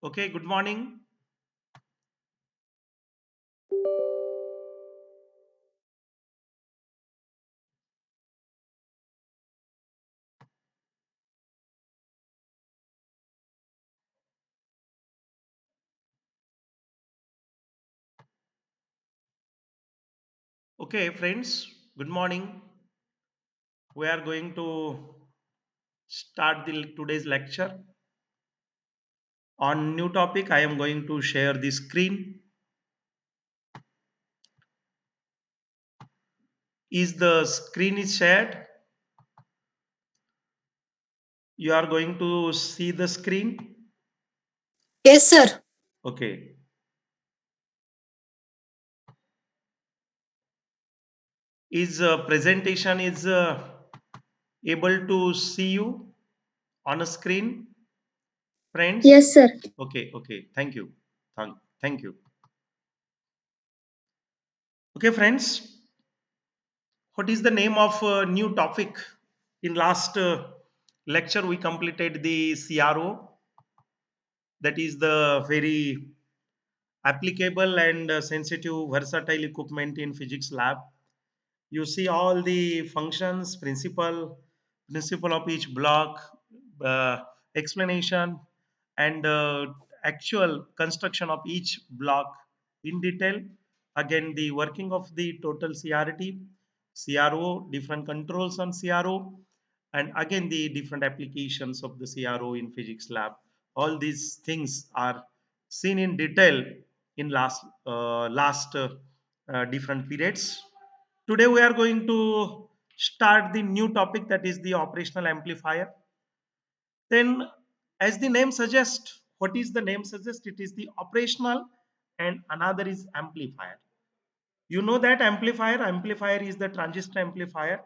Okay, good morning. Okay, friends, good morning. We are going to start today's lecture on new topic. I am going to share the screen. Is the screen is shared? You are going to see the screen. Yes, sir. Okay. Is presentation is able to see you on a screen, friends? Yes, sir. Okay. Okay. Thank you. Thank you. Okay, friends. What is the name of new topic? In last lecture, we completed the CRO, that is the very applicable and sensitive versatile equipment in physics lab. You see all the functions, principle of each block, uh, explanation, and actual construction of each block in detail. Again, the working of the total CRT, CRO, different controls on CRO, and again the different applications of the CRO in physics lab. All these things are seen in detail in last different periods. Today we are going to start the new topic, that is the operational amplifier. Then, as the name suggests, what is the name suggest? It is the operational and another is amplifier. You know that amplifier is the transistor amplifier.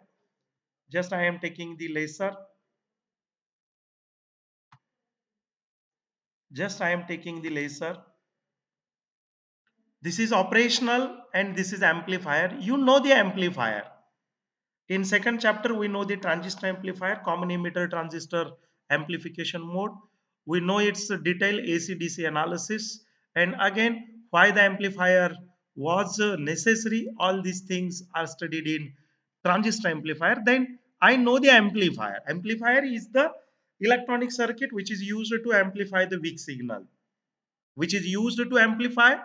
Just I am taking the laser. Just I am taking the laser. This is operational and this is amplifier. You know the amplifier. In second chapter, we know the transistor amplifier, common emitter transistor amplification mode. We know its detailed AC/DC analysis, and again why the amplifier was necessary. All these things are studied in transistor amplifier. Then I know the amplifier. Amplifier is the electronic circuit which is used to amplify the weak signal, which is used to amplify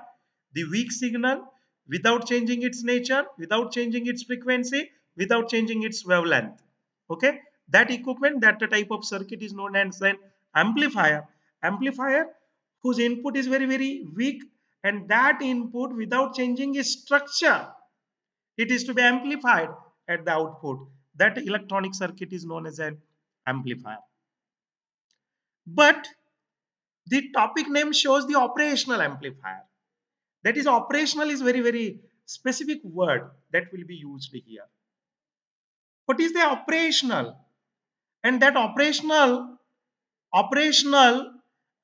the weak signal without changing its nature, without changing its frequency, without changing its wavelength. Okay, that equipment, that type of circuit is known as an amplifier. Amplifier whose input is very weak, and that input without changing its structure, it is to be amplified at the output. That electronic circuit is known as an amplifier. But the topic name shows the operational amplifier. That is, operational is very specific word that will be used here. What is the operational? And that operational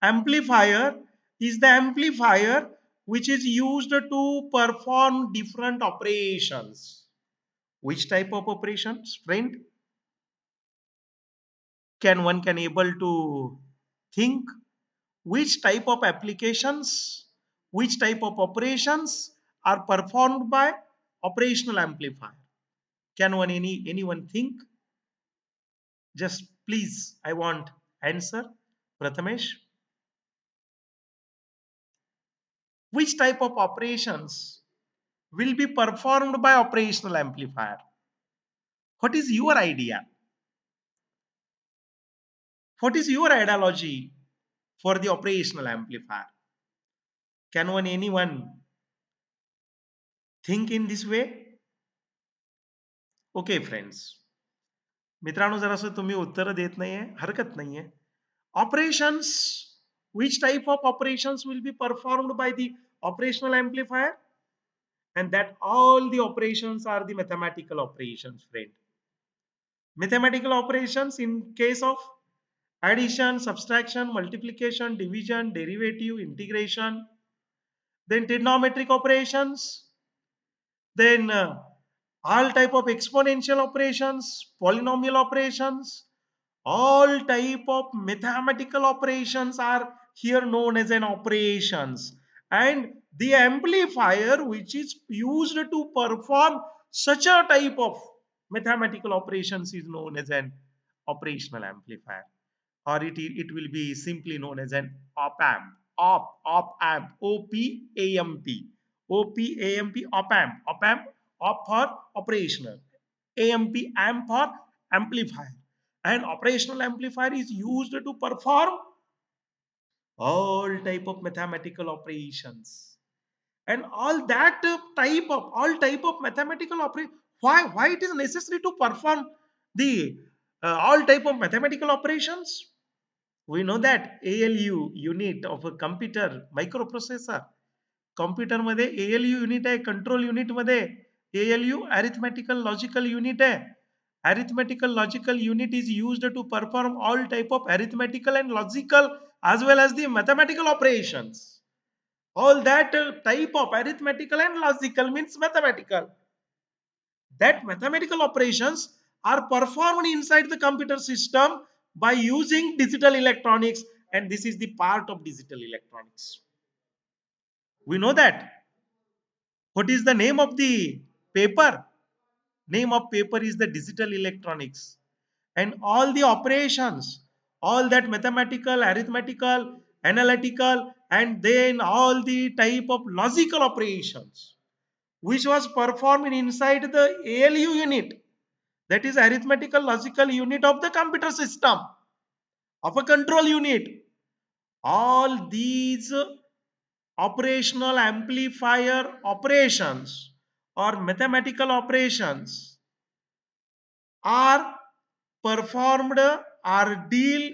amplifier is the amplifier which is used to perform different operations. Which type of operations, friend? Can one can able to think which type of applications, which type of operations are performed by operational amplifier? Can anyone think? Just please, I want answer. Prathamesh, which type of operations will be performed by operational amplifier? What is your idea? What is your ideology for the operational amplifier? Can anyone think in this way? Okay, friends. मित्रांनो, जरासं तुम्ही उत्तर देत नाहीये, हरकत नाहीये. Operations, which type of operations will be performed by the operational amplifier? And that all the operations are the mathematical operations, friend. Mathematical operations in case of addition, subtraction, multiplication, division, derivative, integration, then trigonometric operations, then all type of exponential operations, polynomial operations, all type of mathematical operations are here known as an operations, and the amplifier which is used to perform such a type of mathematical operations is known as an operational amplifier, or it will be simply known as an op amp. Op amp, OPAMP, OPAMP, op amp, op for operational, amp for amplifier. And operational amplifier is used to perform all type of mathematical operations, and all type of mathematical operation. Why it is necessary to perform the all type of mathematical operations? We know that ALU unit of a computer microprocessor, computer मध्ये ALU unit आहे, control unit मध्ये ALU arithmetical logical unit आहे. Arithmetical logical unit is used to perform all type of arithmetical and logical as well as the mathematical operations. All that type of arithmetical and logical means mathematical. That mathematical operations are performed inside the computer system by using digital electronics, and this is the part of digital electronics. We know that. What is the name of the paper? Name of paper is the digital electronics. And all the operations, all that mathematical, arithmetical, analytical, and then all the type of logical operations which was performed inside the ALU unit, that is arithmetical logical unit of the computer system, of a control unit. All these operational amplifier operations or mathematical operations are performed or deal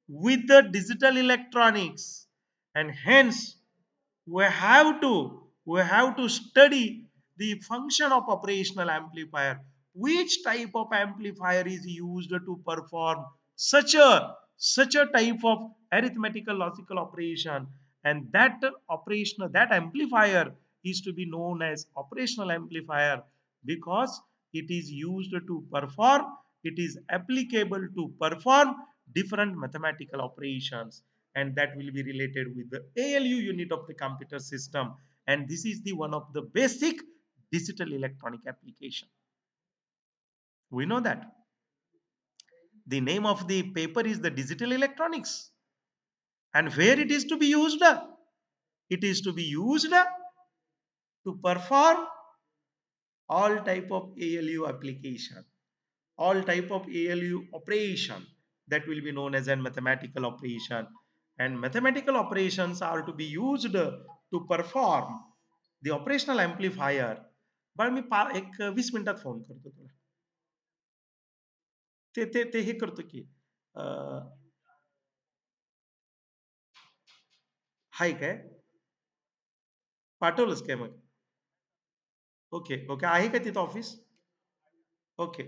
with the digital electronics, and hence we have to study the function of operational amplifier, which type of amplifier is used to perform such a type of arithmetical logical operation, and that amplifier is to be known as operational amplifier, because it is used to perform, it is applicable to perform different mathematical operations, and that will be related with the ALU unit of the computer system, and this is the one of the basic digital electronic application. We know that the name of the paper is the digital electronics, and where it is to be used, it is to be used to perform all type of ALU application, all type of ALU operation, that will be known as a mathematical operation, and mathematical operations are to be used to perform the operational amplifier. बाळ मी 20 मिनिटात phone करतो तुला. ते ते ते हे करतो की हाय काय पाठवलंच काय मग? ओके ओके, आहे का तिथं ऑफिस? ओके,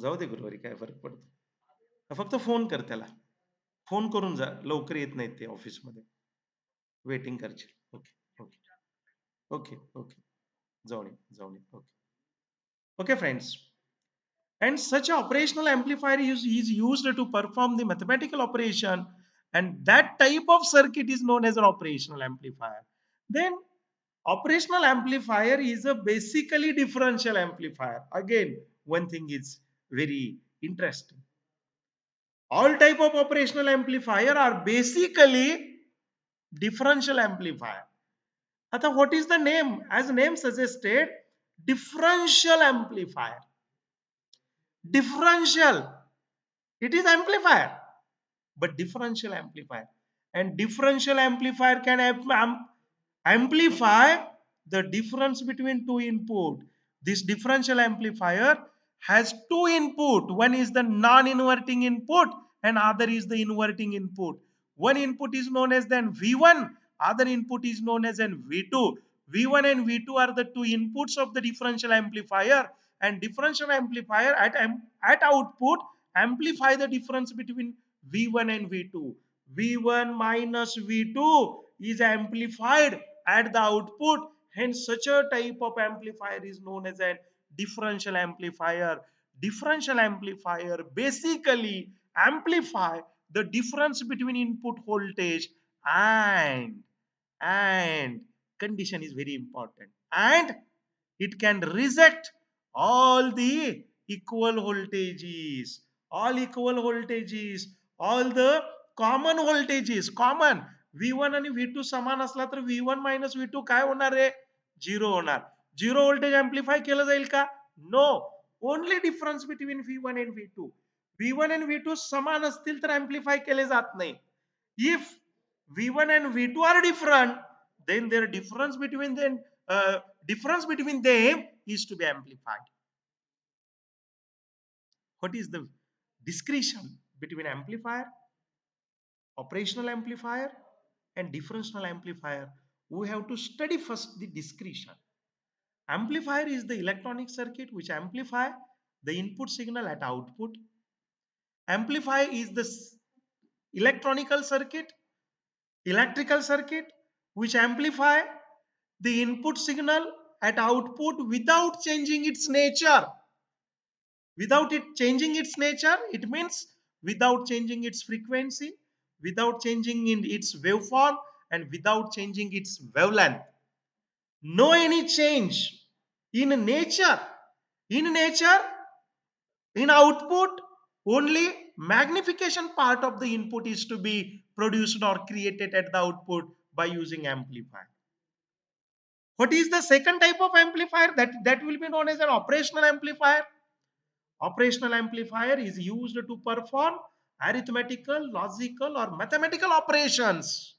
जाऊ दे गुरुवारी, काय फरक पडतो. फक्त फोन कर त्याला, फोन करून जा, लवकर येत नाहीत ते ऑफिसमध्ये, वेटिंग करशील. ओके ओके ओके ओके, जाऊन ये okay okay friends. And such an operational amplifier is used to perform the mathematical operation, and that type of circuit is known as an operational amplifier. Then operational amplifier is a basically differential amplifier. Again, one thing is very interesting. All type of operational amplifier are basically differential amplifier. Atha, what is the name? As name suggested, differential amplifier. Differential, it is amplifier, but differential amplifier. And differential amplifier can amplify the difference between two input. This differential amplifier has two input. One is the non-inverting input and other is the inverting input. One input is known as then V1, other input is known as an V2. V1 and V2 are the two inputs of the differential amplifier, and differential amplifier at output amplify the difference between V1 and V2. V1 minus V2 is amplified at the output. Hence, such a type of amplifier is known as a differential amplifier. Differential amplifier basically amplify the difference between input voltage and and condition is very important, and it can reject all the equal voltages, all the common voltages, common V1 आणि V2 समान असला तर V1 minus V2 काय होणार आहे, zero होणार. Zero voltage amplify केलं जाईल का? No. Only difference between V1 and V2. V1 and V2 समान असतील तर अँप्लिफाय केले जात नाही. If V1 and V2 are different, then their difference between them is to be amplified. What is the discretion between amplifier, operational amplifier, and differential amplifier? We have to study first the discretion. Amplifier is the electronic circuit which amplify the input signal at output. Amplifier is the electronical circuit, electrical circuit which amplify the input signal at output without changing its nature. Without it changing its nature, it means without changing its frequency, without changing in its waveform, and without changing its wavelength. No any change in nature. In nature, in output, only magnification part of the input is to be produced or created at the output by using amplifier. What is the second type of amplifier? That will be known as an operational amplifier. Operational amplifier is used to perform arithmetical, logical, or mathematical operations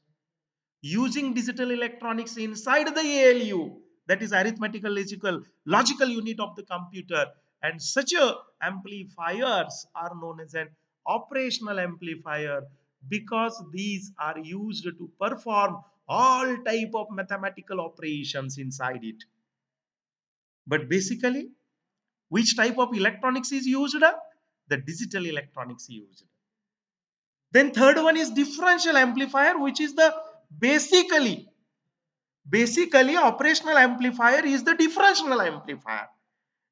using digital electronics inside the ALU, that is arithmetical, logical unit of the computer. And such amplifiers are known as an operational amplifier because these are used to perform all type of mathematical operations inside it. But basically, which type of electronics is used? The digital electronics used. Then third one is differential amplifier, which is the basically operational amplifier is the differential amplifier,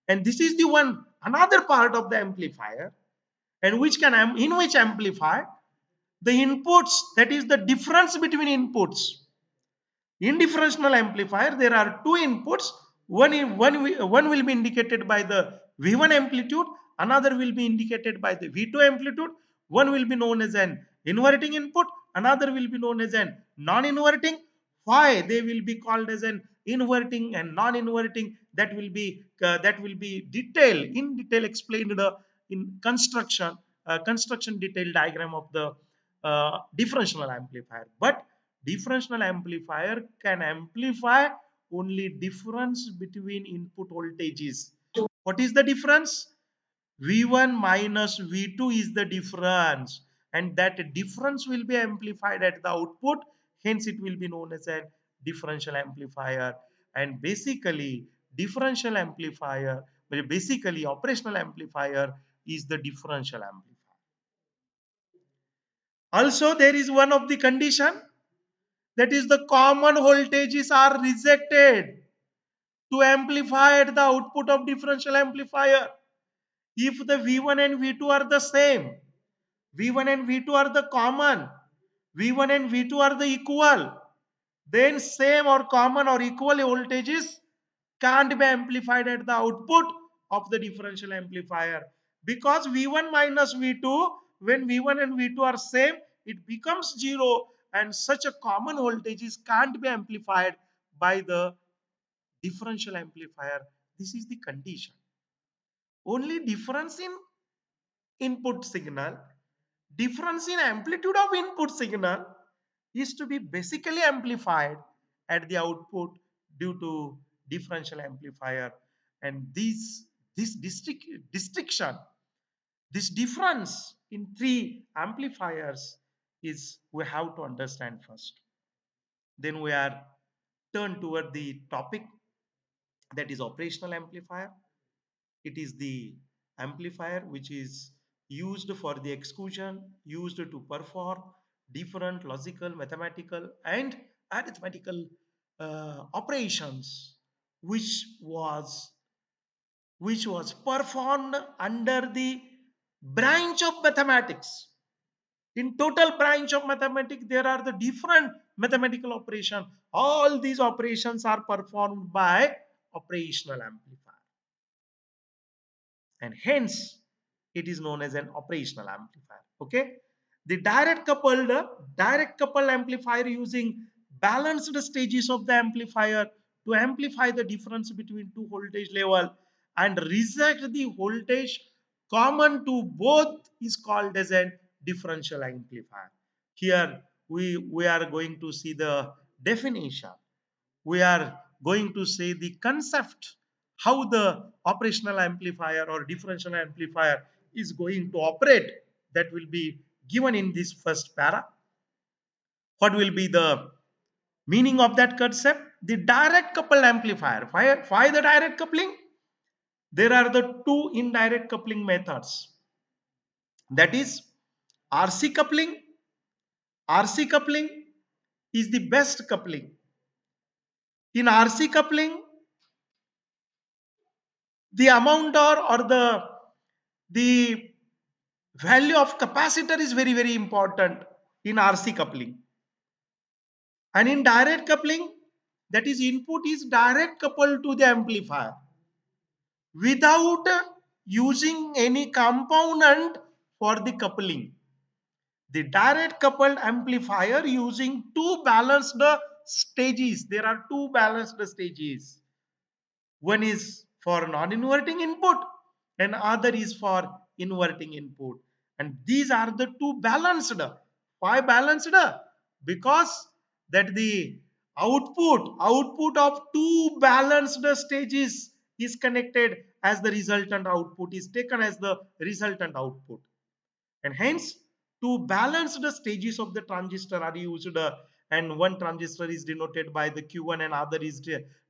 and this is the one another part of the amplifier, and which can in which amplify the inputs, that is the difference between inputs. In differential amplifier, there are two inputs. One will be indicated by the V1 amplitude, another will be indicated by the V2 amplitude. One will be known as an inverting input, another will be known as an non-inverting. Why they will be called as an inverting and non-inverting? That will be in detail explained in construction detail diagram of the differential amplifier. But differential amplifier can amplify only difference between input voltages. What is the difference? V1 minus V2 is the difference, and that difference will be amplified at the output. Hence, it will be known as a differential amplifier. And basically, operational amplifier is the differential amplifier. Also, there is one of the condition, that is the common voltages are rejected to amplify at the output of differential amplifier. If the V1 and V2 are the same, V1 and V2 are the common, V1 and V2 are the equal, then same or common or equal voltages can't be amplified at the output of the differential amplifier, because V1 minus V2, when V1 and V2 are same, it becomes zero, and such a common voltages can't be amplified by the differential amplifier. This is the condition. Only difference in input signal, difference in amplitude of input signal is to be basically amplified at the output due to differential amplifier. And this distinction, this difference in three amplifiers is we have to understand first. Then we are turned toward the topic, that is operational amplifier. It is the amplifier which is used for the exclusion, used to perform different logical, mathematical, and arithmetical operations, which was which was performed under the branch of mathematics. In total branch of mathematics, there are the different mathematical operation. All these operations are performed by operational amplifier, and hence it is known as an operational amplifier. Okay, the direct coupled amplifier using balanced stages of the amplifier to amplify the difference between two voltage level and reject the voltage common to both is called as a differential amplifier. Here we are going to see the definition. We are going to say the concept, how the operational amplifier or differential amplifier is going to operate. That will be given in this first para. What will be the meaning of that concept? The direct coupled amplifier. Why the direct coupling? There are the two indirect coupling methods. That is RC coupling. RC coupling is the best coupling. In RC coupling, the amount or the value of capacitor is very important in RC coupling. And in direct coupling, that is input is direct coupled to the amplifier without using any component for the coupling. The direct coupled amplifier using two balanced stages. There are two balanced stages. One is for non-inverting input and other is for inverting input. And these are the two balanced. Why balanced? Because that the output of two balanced stages is connected as the resultant output, is taken as the resultant output, and hence to balance the stages of the transistor are used, and one transistor is denoted by the Q1 and other is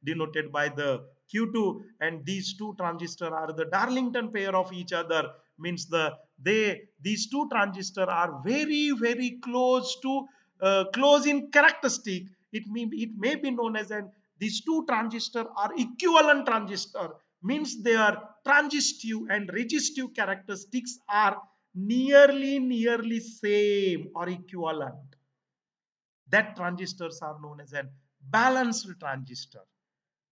denoted by the Q2, and these two transistors are the Darlington pair of each other. Means these two transistors are very close to close in characteristic. It may be known as an these two transistors are equivalent transistor, means their transistive and resistive characteristics are nearly same or equivalent. That transistors are known as a balanced transistor.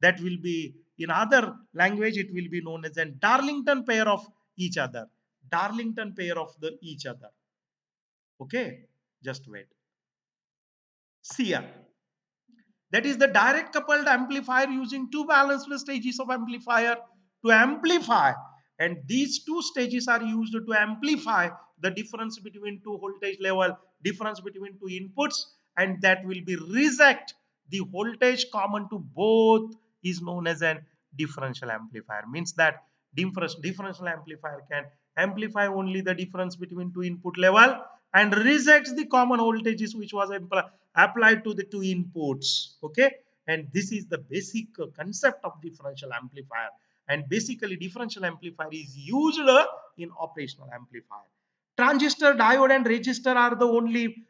That will be, in other language, it will be known as a Darlington pair of each other. Darlington pair of the each other. Okay, just wait. See ya. That is the direct coupled amplifier using two balanced stages of amplifier to amplify, and these two stages are used to amplify the difference between two voltage level, difference between two inputs, and that will be reject the voltage common to both is known as an differential amplifier. Means that differential amplifier can amplify only the difference between two input level and rejects the common voltages which was applied to the two inputs. Okay, and this is the basic concept of differential amplifier, and basically differential amplifier is used in operational amplifier. Transistor, diode and resistor are the only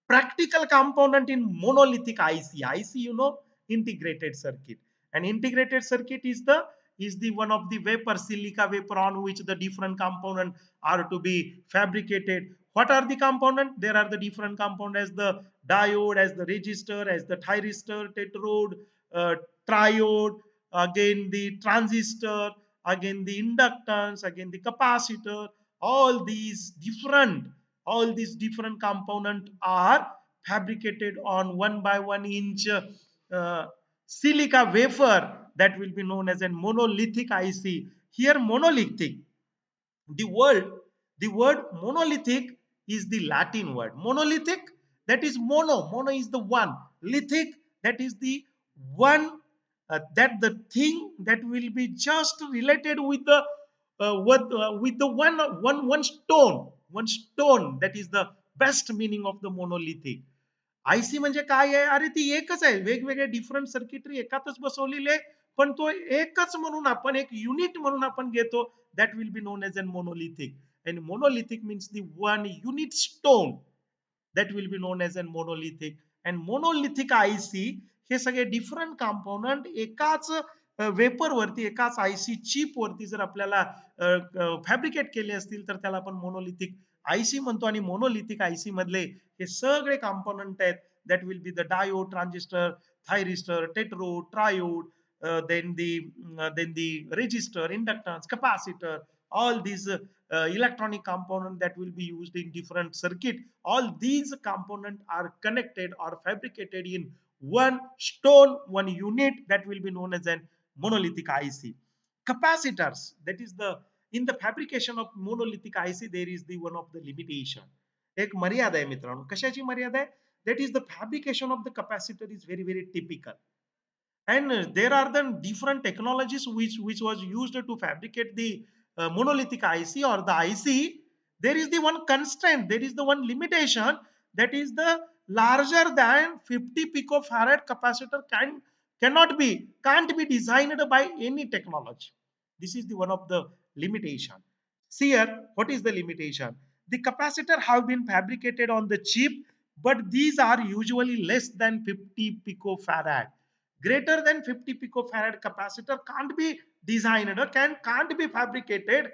practical component in monolithic IC. You know, integrated circuit. An integrated circuit is the one of the vapor, silica vapor, on which the different component are to be fabricated. What are the component? There are the different component as the diode, as the resistor, as the thyristor, tetrode, triode, again the transistor, again the inductance, again the capacitor. All these different all these different components are fabricated on 1 by 1 inch silica wafer, that will be known as a monolithic IC. Here monolithic, the word the word monolithic is the Latin word. Monolithic, that is mono is the one, lithic, that is the one, that the thing that will be just related with the with the one stone. That is the best meaning of the monolithic. आयसी म्हणजे काय आहे? अरे ती एकच आहे, वेगवेगळे different circuitry एकातच बसवलेले आहे, पण तो एकच म्हणून आपण एक युनिट म्हणून आपण घेतो. That will be known as an monolithic. And monolithic means the one unit stone. That will be known as an monolithic. And monolithic IC हे सगळे डिफरंट कंपोनंट एकाच वेपर वरती एकाच आयसी चिप वरती जर आपल्याला फॅब्रिकेट केले असतील तर त्याला आपण मोनोलिथिक आयसी म्हणतो. आणि मोनोलिथिक आयसी मधले हे सगळे कॉम्पोनंट आहेत that will be the diode, transistor, thyristor, tetrode, triode, then the resistor, inductance, capacitor, all these electronic component that will be used in different circuit. All these components are connected or fabricated in one stone, one unit that will be known as an monolithic IC. Capacitors, that is the in the fabrication of monolithic IC there is the one of the limitation. एक मर्यादा आहे मित्रांनो. कशाची मर्यादा आहे? That is the fabrication of the capacitor is very very typical. And there are the different technologies which was used to fabricate the monolithic IC or the IC. There is the one constraint, there is the one limitation, that is the larger than 50 picofarad capacitor can't be designed by any technology. This is the one of the limitation. See here, what is the limitation? The capacitor have been fabricated on the chip, but these are usually less than 50 picofarad. Greater than 50 picofarad capacitor can't be designed or can't be fabricated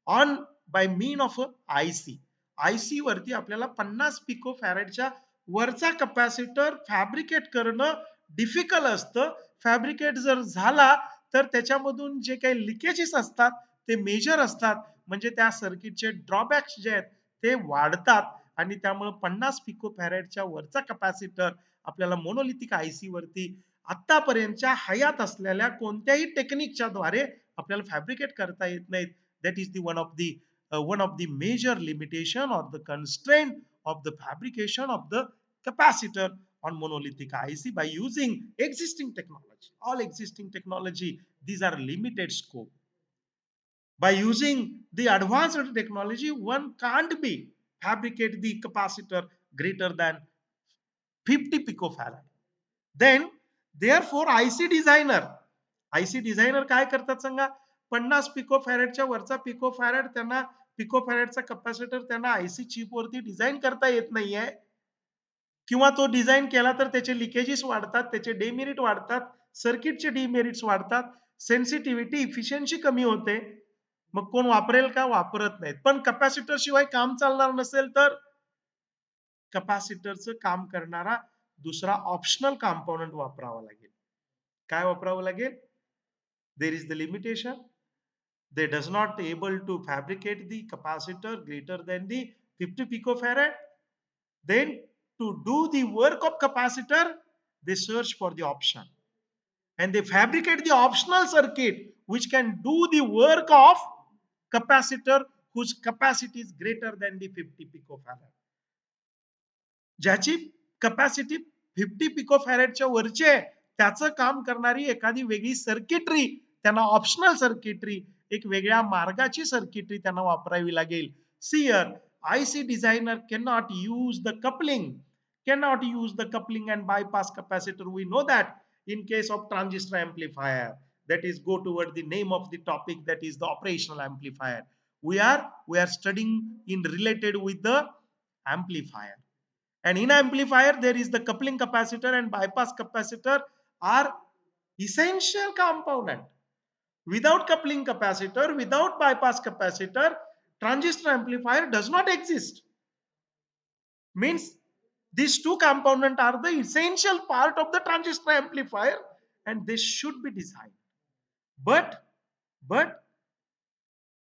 on by mean of a IC. IC वरती आपल्याला 50 pico फॅरेडच्या वरचा capacitor fabricate करणं difficult असतं. Fabricate जर झाला तर त्याच्यामधून जे काही लिकेजेस असतात ते मेजर असतात. म्हणजे त्या सर्किटचे ड्रॉबॅक्स जे आहेत ते वाढतात आणि त्यामुळे 50 पिको फॅरेडच्या वरचा कॅपॅसिटर आपल्याला मोनोलिथिक आयसी वरती आतापर्यंतच्या हयात असलेल्या कोणत्याही टेक्निकच्या द्वारे आपल्याला फॅब्रिकेट करता येत नाहीत. That is the one of the major limitation or the constraint of the fabrication of the capacitor on monolithic IC by using existing technology. All existing technology, these are limited scope. By using the advanced technology, one can't be fabricate the capacitor greater than 50 picofarad. Then therefore IC designer काय करतात सांगा? 50 pico फॅरेडच्या वरचा pico farad त्यांना pico फॅरेडचा capacitor त्यांना आयसी chip वरती design करता येत नाहीये. किंवा तो डिझाईन केला तर त्याचे लिकेजेस वाढतात, त्याचे डेमेरिट वाढतात, सर्किटचे डिमेरिट्स वाढतात, सेन्सिटिव्हिटी इफिशियन्सी कमी होते. मग कोण वापरेल का? वापरत नाहीत. पण कॅपॅसिटर शिवाय काम चालणार नसेल तर कॅपॅसिटरचं काम करणारा दुसरा ऑप्शनल कॉम्पोनंट वापरावा लागेल. काय वापरावं लागेल? There is the limitation. They does not able to fabricate the capacitor greater than the 50 picofarad. Then to do the work of capacitor, they search for the option and they fabricate the optional circuit which can do the work of capacitor whose capacity is greater than the 50 picofarad. ज्याची capacity 50 pico फॅरेडच्या वरची आहे त्याचं काम करणारी एखादी वेगळी circuitry, त्यांना optional circuitry, एक वेगळ्या मार्गाची सर्किटरी त्यांना वापरावी लागेल. सियर IC designer cannot use the coupling and bypass capacitor. We know that in case of transistor amplifier, that is go toward the name of the topic, that is the operational amplifier. We are studying in related with the amplifier. And in amplifier there is the coupling capacitor and bypass capacitor are essential component. Without coupling capacitor, without bypass capacitor, transistor amplifier does not exist. Means these two components are the essential part of the transistor amplifier and they should be designed. But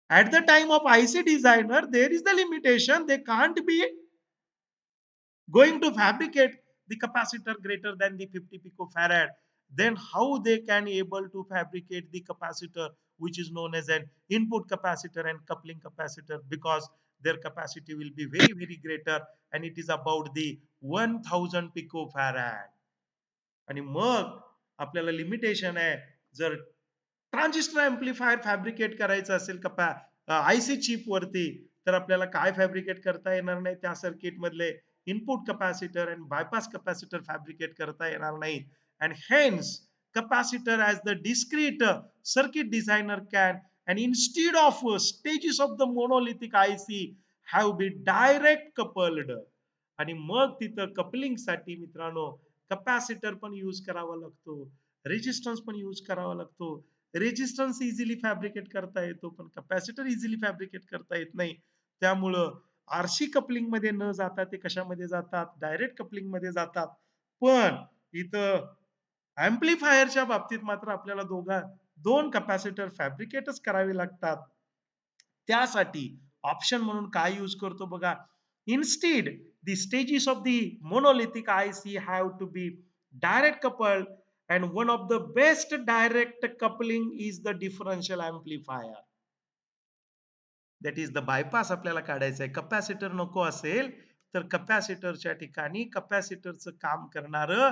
at the time of IC designer, there is the limitation. They can't be going to fabricate the capacitor greater than the 50 picofarad. Then how they can able to fabricate the capacitor which is known as an input capacitor and coupling capacitor, because their capacity will be very very greater and it is about the 1000 picofarad. आणि मग आपल्याला limitation आहे, जर transistor amplifier fabricate करायचं असेल आयसी chip वरती तर आपल्याला काय फॅब्रिकेट करता येणार नाही? त्या सर्किट मधले इनपुट कॅपॅसिटर आणि बायपास कॅपॅसिटर फॅब्रिकेट करता येणार नाही. And hence capacitor as the discrete circuit designer can, and instead of stages of the monolithic IC have been direct coupled. आणि मग तिथं कपलिंग साठी मित्रांनो कॅपॅसिटर पण यूज करावा लागतो, रेजिस्टन्स पण यूज करावा लागतो. रेजिस्टन्स इझिली फॅब्रिकेट करता येतो, पण कॅपॅसिटर इझिली फॅब्रिकेट करता येत नाही. त्यामुळं आरसी कपलिंग मध्ये न जाता ते कशामध्ये जातात, डायरेक्ट कपलिंग मध्ये जातात. पण इथं अँप्लिफायरच्या बाबतीत मात्र आपल्याला दोन कॅपॅसिटर फॅब्रिकेटच करावे लागतात. त्यासाठी ऑप्शन म्हणून काय यूज करतो बघा. Instead the stages of the monolithic IC have to be direct coupled, and one of the best direct coupling is the differential amplifier. That is the bypass आपल्याला काढायचं आहे. कपॅसिटर नको असेल तर कपॅसिटरच्या ठिकाणी कपॅसिटरचं काम करणारं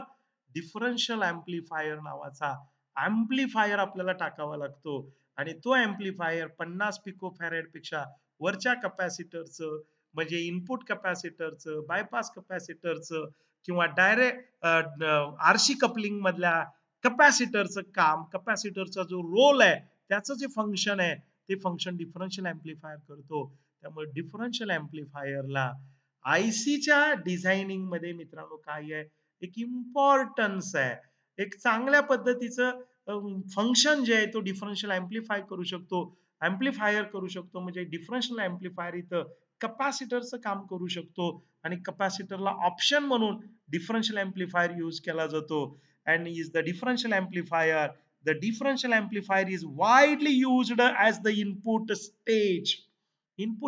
डिफरन्शियल अँप्लिफायर नावाचा अँप्लिफायर आपल्याला टाकावा लागतो. आणि तो अँप्लिफायर 50 पिको फॅरेड पेक्षा वरच्या कपॅसिटरचं, म्हणजे इनपुट कपॅसिटरचं, बायपास कपॅसिटरचं किंवा डायरेक्ट आरसी कपलिंग मधल्या कपॅसिटरचं काम, कपॅसिटरचा जो रोल आहे, त्याचं जे फंक्शन आहे, ते फंक्शन डिफरन्शियल अँप्लिफायर करतो. त्यामुळे डिफरन्शियल अँप्लिफायरला आयसीच्या डिझायनिंग मध्ये मित्रांनो काय आहे, एक इम्पॉर्टन्स आहे. एक चांगल्या पद्धतीचं फंक्शन जे आहे तो डिफरन्शियल अँप्लिफाय करू शकतो, अँप्लिफायर करू शकतो. म्हणजे डिफरन्शियल अँप्लिफायर इथं कपॅसिटरचं काम करू शकतो आणि कपॅसिटरला ऑप्शन म्हणून डिफरन्शियल अँप्लिफायर यूज केला जातो. And is the differential amplifier, the differential amplifier is widely used as the input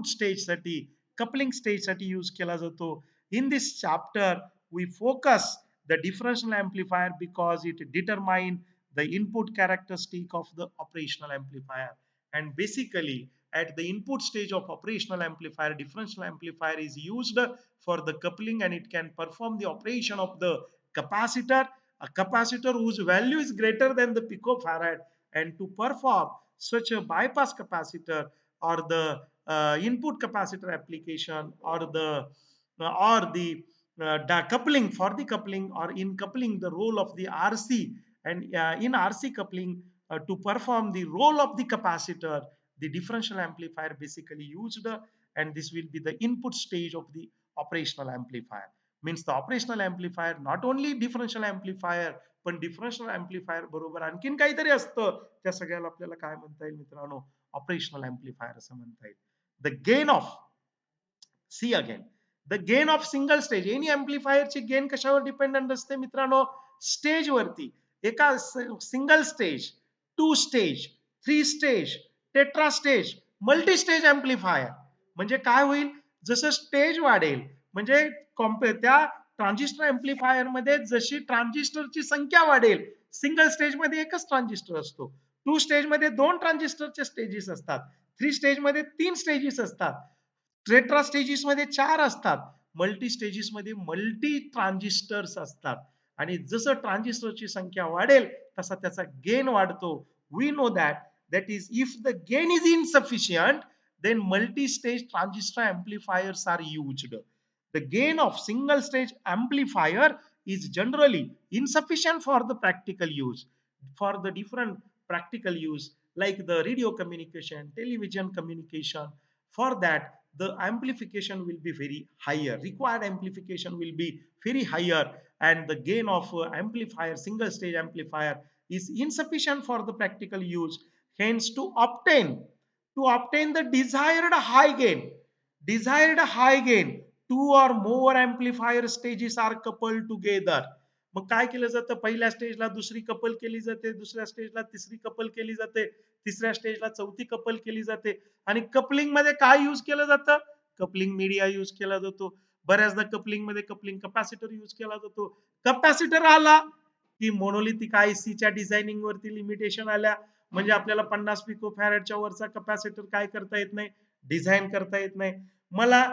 stage साठी, कपलिंग स्टेज साठी यूज केला जातो. In this chapter we focus the differential amplifier because it determine the input characteristic of the operational amplifier. And basically at the input stage of operational amplifier, differential amplifier is used for the coupling, and it can perform the operation of the capacitor, a capacitor whose value is greater than the picofarad. And to perform such a bypass capacitor or the input capacitor application, or the coupling, for the coupling or in coupling the role of the RC, and in RC coupling to perform the role of the capacitor, the differential amplifier basically used, and this will be the input stage of the operational amplifier. Means the operational amplifier not only differential amplifier, पण differential amplifier बरोबर आणखीन काहीतरी असतं, त्या सगळ्याला आपल्याला काय म्हणता येईल मित्रांनो, ऑपरेशनल अँप्लिफायर असं म्हणता येईल. The gain of, see again, the gain of single stage, any अँप्लिफायरची गेन कशावर डिपेंडंट असते मित्रांनो, स्टेज वरती. एका single stage, two stage, three stage, tetra stage, multi stage amplifier. म्हणजे काय होईल, जसं स्टेज वाढेल, म्हणजे त्या ट्रान्झिस्टर अँप्लिफायर मध्ये जशी ट्रान्झिस्टरची संख्या वाढेल, सिंगल स्टेज मध्ये एकच ट्रान्झिस्टर असतो, टू स्टेज मध्ये दोन ट्रान्झिस्टरचे स्टेजेस असतात, थ्री स्टेज मध्ये तीन स्टेजेस असतात, टेट्रा स्टेजेस मध्ये चार असतात, मल्टी स्टेजेस मध्ये मल्टी ट्रान्झिस्टर्स असतात. आणि जसं ट्रान्झिस्टरची संख्या वाढेल तसा त्याचा गेन वाढतो. We know that is, if the gain is insufficient, then multi-stage transistor amplifiers are used. The gain of single stage amplifier is generally insufficient for the practical use. For the different practical use like the radio communication, television communication, for that the amplification will be very higher, required amplification will be very higher, and the gain of amplifier, single stage amplifier, is insufficient for the practical use. Hence to obtain the desired high gain, two or more amplifier stages are coupled together. मग काय केलं जातं, पहिल्या स्टेजला दुसरी couple केली जाते, दुसऱ्या स्टेजला तिसरी कपल केली जाते, तिसऱ्या स्टेजला चौथी कपल केली जाते. आणि कपलिंग मध्ये काय यूज केलं जातं, कपलिंग मीडिया यूज केला जातो. बऱ्याचदा कपलिंग मध्ये कपलिंग कपॅसिटर यूज केला जातो. कपॅसिटर आला की मोनोलिथिक आयसीच्या डिझायनिंग वरती लिमिटेशन आल्या, म्हणजे आपल्याला 50 पिको फॅरेडच्या वरचा कपॅसिटर काय करता येत नाही, डिझाईन करता येत नाही. मला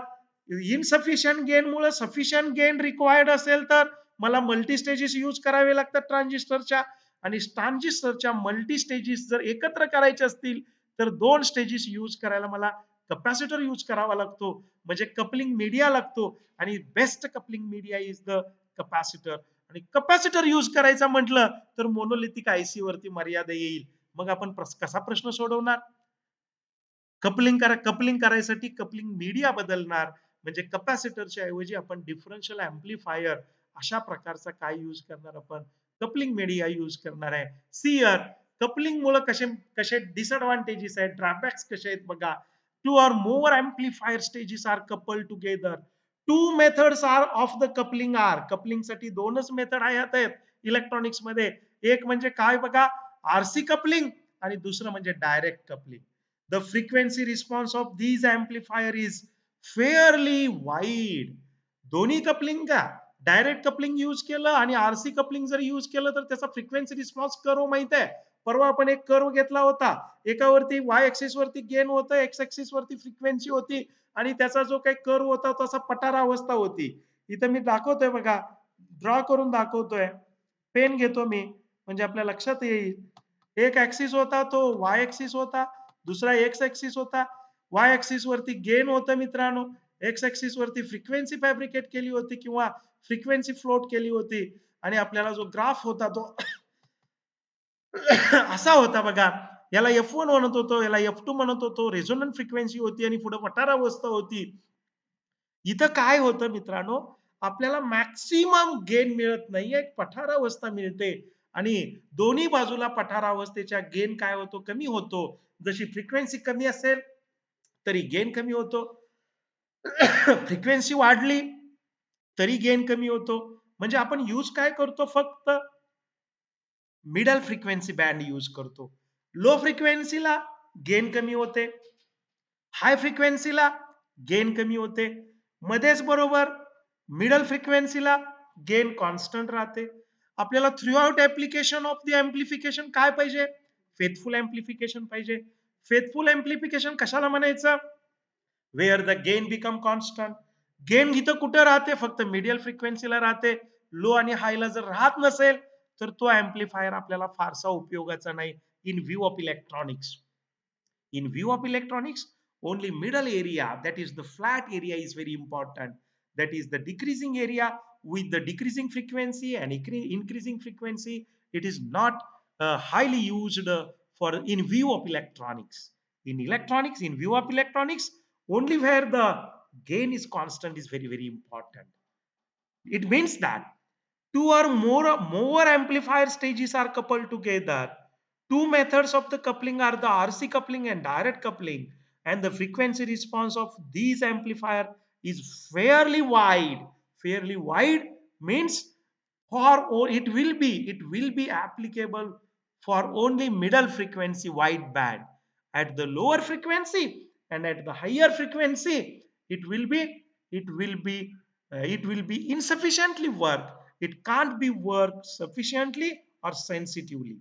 इनसफिशियंट गेन मुळे सफिशियंट गेन रिक्वायर्ड असेल तर मला मल्टी स्टेजेस यूज करावे लागतात ट्रान्झिस्टरच्या, आणि ट्रान्झिस्टरच्या मल्टी स्टेजेस जर एकत्र करायचे असतील तर दोन स्टेजेस यूज करायला मला कपॅसिटर यूज करावा लागतो, म्हणजे कपलिंग मीडिया लागतो. आणि best coupling media is the capacitor. आणि कपॅसिटर यूज करायचा म्हटलं तर मोनोलिथिक आयसी वरती मर्यादा येईल. मग आपण कसा प्रश्न सोडवणार, कपलिंग करायसाठी कपलिंग मीडिया बदलणार, म्हणजे कपॅसिटरच्या ऐवजी आपण डिफरन्शियल अँप्लिफायर अशा प्रकारचा काय यूज करणार, आपण कपलिंग मीडिया यूज करणार आहे. सियर कपलिंग मुळे कसे कसे डिसएडव्हान्टेजेस आहेत, ड्रॉबॅक्स कसे आहेत बघा. Two or more amplifier stages are couple together. Two methods are of the coupling are. Coupling साठी दोनच मेथड आहेत इलेक्ट्रॉनिक्स मध्ये. एक म्हणजे काय बघा, आरसी कपलिंग, आणि दुसरं म्हणजे direct coupling. The frequency response of these amplifier is fairly wide. दोन्ही कपलिंग का डायरेक्ट कपलिंग यूज केलं आणि आरसी कपलिंग जर यूज केलं तर त्याचा फ्रिक्वेन्सी रिस्पॉन्स कर्व माहित आहे. परवा आपण एक कर्व घेतला होता, एकावरती वाय एक्सिस वरती गेन होतं, एक्स एक्सिस वरती फ्रिक्वेन्सी होती, आणि त्याचा जो काही कर्व होता तसा पठार अवस्था होती. इथं मी दाखवतोय बघा, ड्रॉ करून दाखवतोय. पेन घेतो मी म्हणजे आपल्या लक्षात येईल. एक ऍक्सिस होता तो वाय ऍक्सिस होता, दुसरा एक्स ऍक्सिस होता. वाय ऍक्सिस वरती गेन होतं मित्रांनो, एक्स ऍक्सिस वरती फ्रिक्वेन्सी फॅब्रिकेट केली होती किंवा फ्रिक्वेन्सी फ्लोट केली होती, आणि आपल्याला जो ग्राफ होता तो असा होता बघा. याला F1 म्हणत होतो, याला F2 म्हणत होतो. रेझोनंट फ्रिक्वेन्सी होती आणि पुढे पठार अवस्था होती. इथं काय होतं मित्रांनो, आपल्याला मॅक्सिमम गेन मिळत नाही, एक पठार अवस्था मिळते, आणि दोन्ही बाजूला पठार अवस्थेच्या गेन काय होतो, कमी होतो. जशी फ्रिक्वेन्सी कमी असेल तरी गेन कमी होतो, फ्रिक्वेन्सी वाढली तरी गेन कमी होतो. म्हणजे आपण यूज काय करतो, फक्त मिडल फ्रिक्वेन्सी बँड यूज करतो. लो फ्रिक्वेन्सीला गेन कमी होते, हाय फ्रिक्वेन्सीला गेन कमी होते, मध्येच बरोबर मिडल फ्रिक्वेन्सीला गेन कॉन्स्टंट राहते. आपल्याला throughout application of the amplification काय पाहिजे, फेथफुल एम्प्लिफिकेशन पाहिजे. फेथफुल एम्प्लिफिकेशन कशाला म्हणायचं, where the gain become constant. Gain इथं कुठे राहते, फक्त मिडियल फ्रिक्वेन्सीला राहते. लो आणि हायला जर राहत नसेल तर तो एम्प्लिफायर आपल्याला फारसा उपयोगाचा नाही in view of electronics. In view of electronics, only middle area, that is the flat area, is very important. That is the decreasing area with the decreasing frequency and increasing frequency. It is not highly used for in view of electronics. In electronics, in view of electronics, only where the gain is constant is very, very important. It means that two or more amplifier stages are coupled together. Two methods of the coupling are the RC coupling and direct coupling, and the frequency response of these amplifier is fairly wide. Fairly wide means for it will be applicable for only middle frequency wide band. At the lower frequency and at the higher frequency, it will be insufficiently work. It can't be worked sufficiently or sensitively.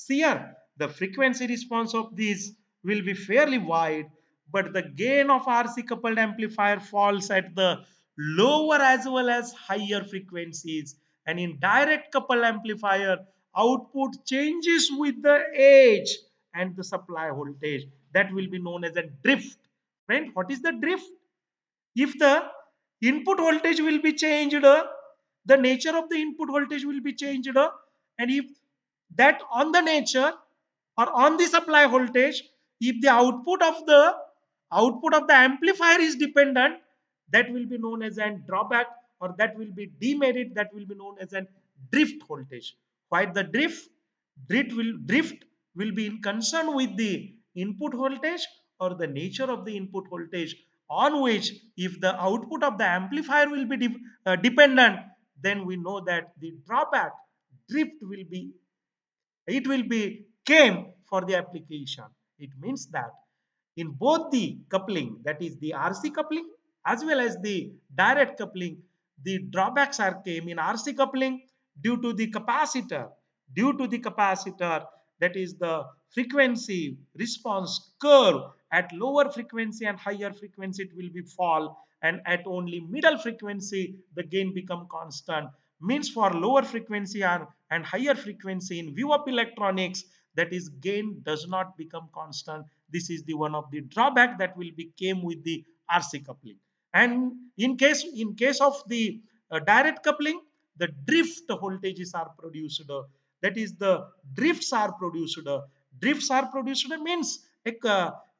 Here, the frequency response of these will be fairly wide, but the gain of RC coupled amplifier falls at the lower as well as higher frequencies. And in direct coupled amplifier, output changes with the age and the supply voltage. That will be known as a drift. Friend, what is the drift? If the input voltage will be changed, the nature of the input voltage will be changed, and if that on the nature or on the supply voltage, if the output of the amplifier is dependent, that will be known as a drawback, or that will be demerit, that will be known as a drift voltage. Why the drift will be in concern with the input voltage or the nature of the input voltage, on which if the output of the amplifier will be dependent, then we know that the drawback drift will be came for the application. It means that in both the coupling, that is the RC coupling as well as the direct coupling, the drawbacks are came in RC coupling due to the capacitor. Due to the capacitor, that is the frequency response curve at lower frequency and higher frequency it will be fall, and at only middle frequency the gain become constant. Means for lower frequency and higher frequency in view of electronics, that is gain does not become constant. This is the one of the drawback that will be came with the RC coupling. And in case of the direct coupling, the drift voltages are produced. That is the drifts are produced. Drifts are produced means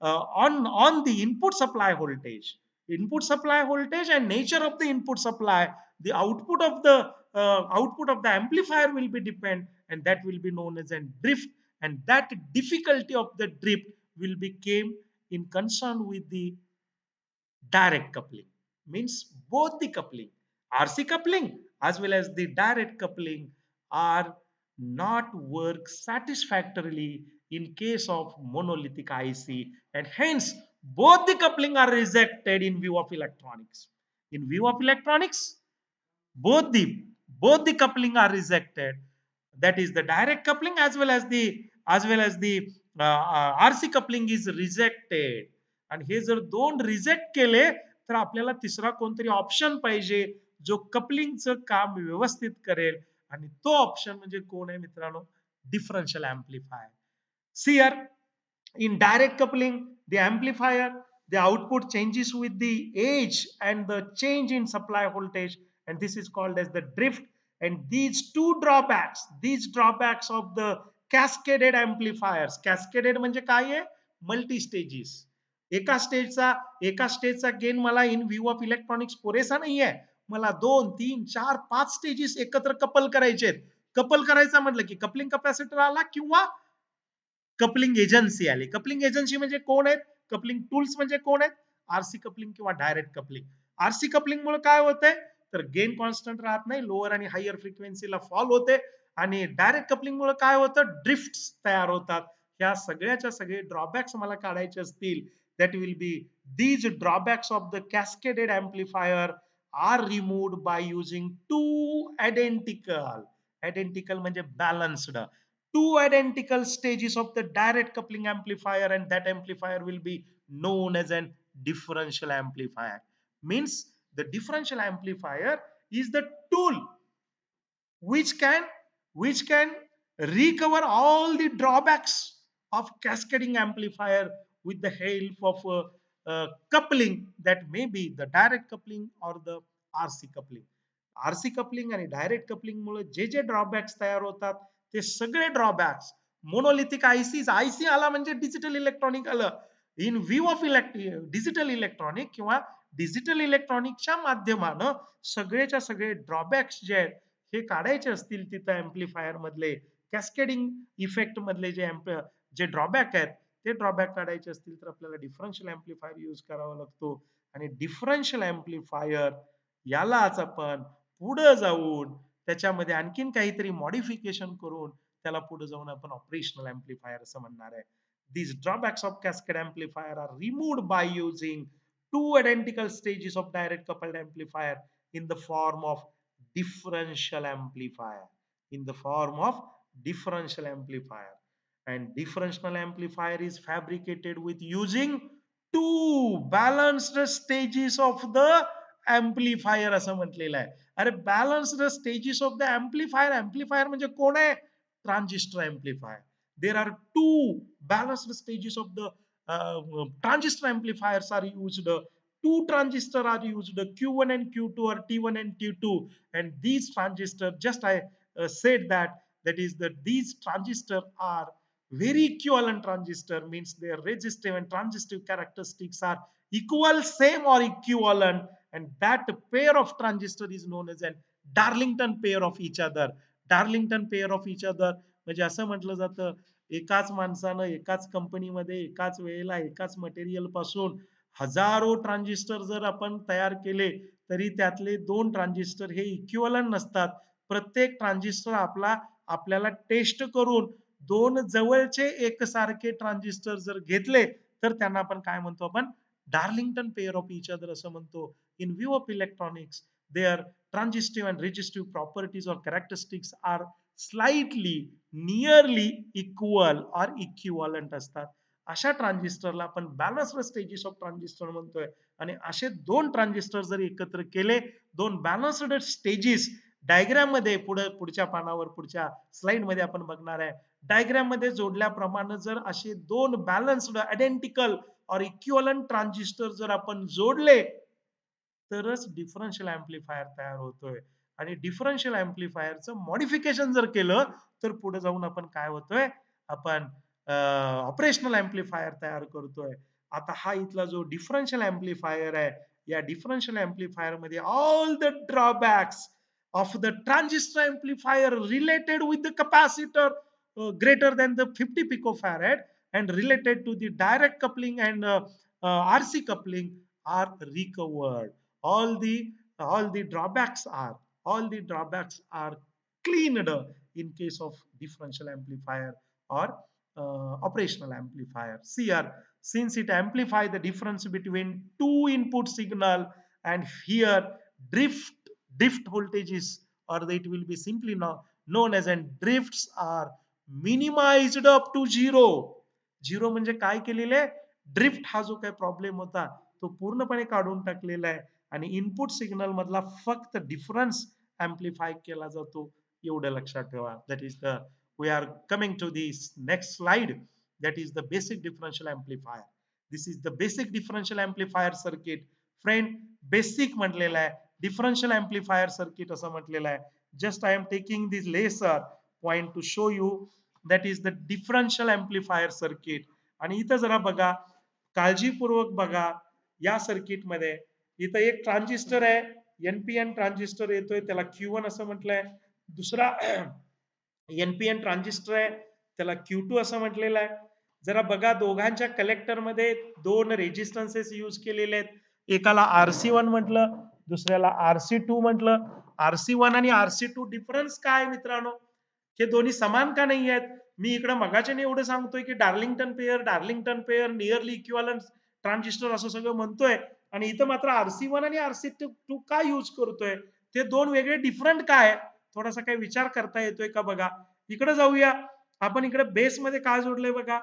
on the input supply voltage. input supply voltage and nature of the input supply, the output of the amplifier will be depend, and that will be known as a drift, and that difficulty of the drift will become in concern with the direct coupling. Means both the coupling, RC coupling as well as the direct coupling, are not work satisfactorily in case of monolithic IC, and hence both the coupling are rejected in view of electronics. In view of electronics, both the both the coupling are rejected, that is the direct coupling as well as the RC coupling is rejected. आणि हे जर दोन reject केले तर आपल्याला तिसरा कोणतरी option पाहिजे जो कपलिंगचं काम व्यवस्थित करेल, आणि तो ऑप्शन म्हणजे कोण आहे मित्रांनो? Differential amplifier. See here, in direct coupling, the amplifier, the output changes with the age and the change in supply voltage, and this is called as the drift. And these drawbacks of the cascaded amplifiers, cascaded म्हणजे काय आहे? Multi stages. एका स्टेजचा gain मला in view of electronics पुरेसा नाहीये, मला 2 3 4 5 stages एकत्र couple करायचे. कपल करायचं म्हटलं की कपलिंग कॅपॅसिटर आला किंवा कपलिंग एजन्सी आली. कपलिंग एजन्सी म्हणजे कोण आहेत? कपलिंग टूल्स म्हणजे कोण आहेत? आरसी कपलिंग किंवा डायरेक्ट कपलिंग. आरसी कपलिंग मुळे काय होतंय? तर गेन कॉन्स्टंट राहत नाही, लोअर आणि हायर फ्रिक्वेन्सीला फॉल होते, आणि डायरेक्ट कपलिंग मुळे काय होतं? ड्रिफ्ट तयार होतात. ह्या सगळ्याच्या सगळे ड्रॉबॅक्स मला काढायचे असतील, that will be these drawbacks of the cascaded amplifier are removed by using identical म्हणजे balanced, two identical stages of the direct coupling amplifier, and that amplifier will be known as an differential amplifier. Means the differential amplifier is the tool which can which can recover all the drawbacks of cascading amplifier with the help of coupling, that may be the direct coupling or the RC coupling. RC coupling आणि direct coupling मुळे जे जे drawbacks तयार होतात ते सगळे drawbacks monolithic आयसी आला म्हणजे digital electronic आलं. In view of digital electronic किंवा डिजिटल इलेक्ट्रॉनिकच्या माध्यमानं सगळेच्या सगळे ड्रॉबॅक्स जे आहेत हे काढायचे असतील तिथं एम्प्लिफायर मधले, कॅस्केडिंग इफेक्ट मधले जे ड्रॉबॅक आहेत ते ड्रॉबॅक काढायचे असतील तर आपल्याला डिफरन्शियल एम्प्लिफायर यूज करावा लागतो. आणि डिफरन्शियल एम्प्लिफायर यालाच आपण पुढे जाऊन त्याच्यामध्ये आणखीन काहीतरी मॉडिफिकेशन करून त्याला पुढे जाऊन आपण ऑपरेशनल एम्प्लिफायर असं म्हणणार आहे. These drawbacks of cascade amplifier are removed by using two identical stages of direct coupled amplifier in the form of differential amplifier. In the form of differential amplifier. And differential amplifier is fabricated with using two balanced stages of the amplifier असं म्हटलेलं आहे. अरे balanced stages of the amplifier, amplifier म्हणजे कोण आहे? Transistor amplifier. There are two balanced stages of the transistor amplifiers are used. Two transistors are used, Q1 and Q2 or T1 and T2. And these transistors, just I said that is that these transistors are very equivalent transistor, means their resistive and transistive characteristics are equal, same or equivalent, and that pair of transistor is known as an Darlington pair of each other. Darlington pair of each other म्हणजे असं म्हटलं जातं एकाच माणसानं एकाच कंपनीमध्ये एकाच वेळेला एकाच मटेरियल पासून हजारो ट्रान्झिस्टर जर आपण तयार केले तरी त्यातले 2 ट्रान्झिस्टर हे इक्विव्हॅलंट नसतात. प्रत्येक ट्रान्झिस्टर आपल्याला टेस्ट करून 2 जवळचे एकसारखे ट्रान्झिस्टर जर घेतले तर त्यांना आपण काय म्हणतो? आपण Darlington pair of each other असं म्हणतो. In view of electronics their transitive and resistive properties or characteristics are slightly nearly equal or equivalent असतात. अशा ट्रान्झिस्टरला आपण बॅलन्स्ड स्टेजेस ऑफ ट्रान्झिस्टर म्हणतोय. आणि असे 2 ट्रान्झिस्टर जर एकत्र केले, 2 बॅलन्स्ड स्टेजेस डायग्राम मध्ये पुढच्या पानावर पुढच्या स्लाइड मध्ये आपण बघणार आहे. डायग्राम मध्ये जोडल्याप्रमाणे जर असे 2 बॅलन्स्ड आयडेंटिकल और इक्विव्हॅलंट ट्रान्झिस्टर जर आपण जोडले तरच डिफरन्शियल एम्प्लिफायर तयार होतोय. आणि डिफरन्शियल एम्प्लिफायरचं मॉडिफिकेशन जर केलं तर पुढे जाऊन आपण काय होतोय? आपण ऑपरेशनल एम्प्लिफायर तयार करतोय. आता हा इथला जो डिफरन्शियल एम्प्लिफायर आहे या डिफरन्शियल एम्प्लिफायर मध्ये all the drawbacks of the transistor amplifier related with the capacitor greater than the 50 picofarad and related to the direct coupling and RC coupling are recovered. All the drawbacks are cleaned in case of differential amplifier or operational amplifier. CR, since it amplify the difference between two input signal, and here drift drift voltages, or it will be simply known as and drifts are minimized up to zero. Zero म्हणजे काय केलेलं आहे, drift हा जो काही problem होता तो पूर्णपणे काढून टाकलेला आहे आणि इनपुट सिग्नल मधला फक्त डिफरन्स एम्प्लिफाय केला जातो, एवढं लक्षात ठेवा. That is the we are coming to this next slide. That is the basic differential amplifier. This is the basic differential amplifier circuit. Friend, basic म्हटलेलं आहे, डिफरन्शियल एम्प्लिफायर सर्किट असं म्हटलेलं आहे. Just I am taking this laser point to show you that is the differential amplifier circuit. आणि इथं जरा बघा, काळजीपूर्वक बघा, या सर्किट मध्ये इथं एक ट्रान्झिस्टर आहे, एनपीएन ट्रान्झिस्टर येतोय, त्याला Q1 असं म्हटलंय. दुसरा एनपीएन ट्रान्झिस्टर आहे, त्याला Q2 असं म्हटलेलं आहे. जरा बघा, दोघांच्या कलेक्टर मध्ये दोन रेजिस्टन्सेस यूज केलेले आहेत. एकाला RC1 म्हटलं, दुसऱ्याला RC2 म्हटलं. RC1 आणि RC2 डिफरन्स काय मित्रांनो, हे दोन्ही समान का नाही आहेत? मी इकडे मगाच्याने एवढं सांगतोय की Darlington pair nearly equivalent transistor असं सगळं म्हणतोय, आणि इथं मात्र RC1 आणि RC2 काय यूज करतोय, ते दोन वेगळे डिफरंट काय? थोडासा काही विचार करता येतोय का बघा. इकडे जाऊया आपण. इकडे बेस मध्ये काय जोडलंय बघा,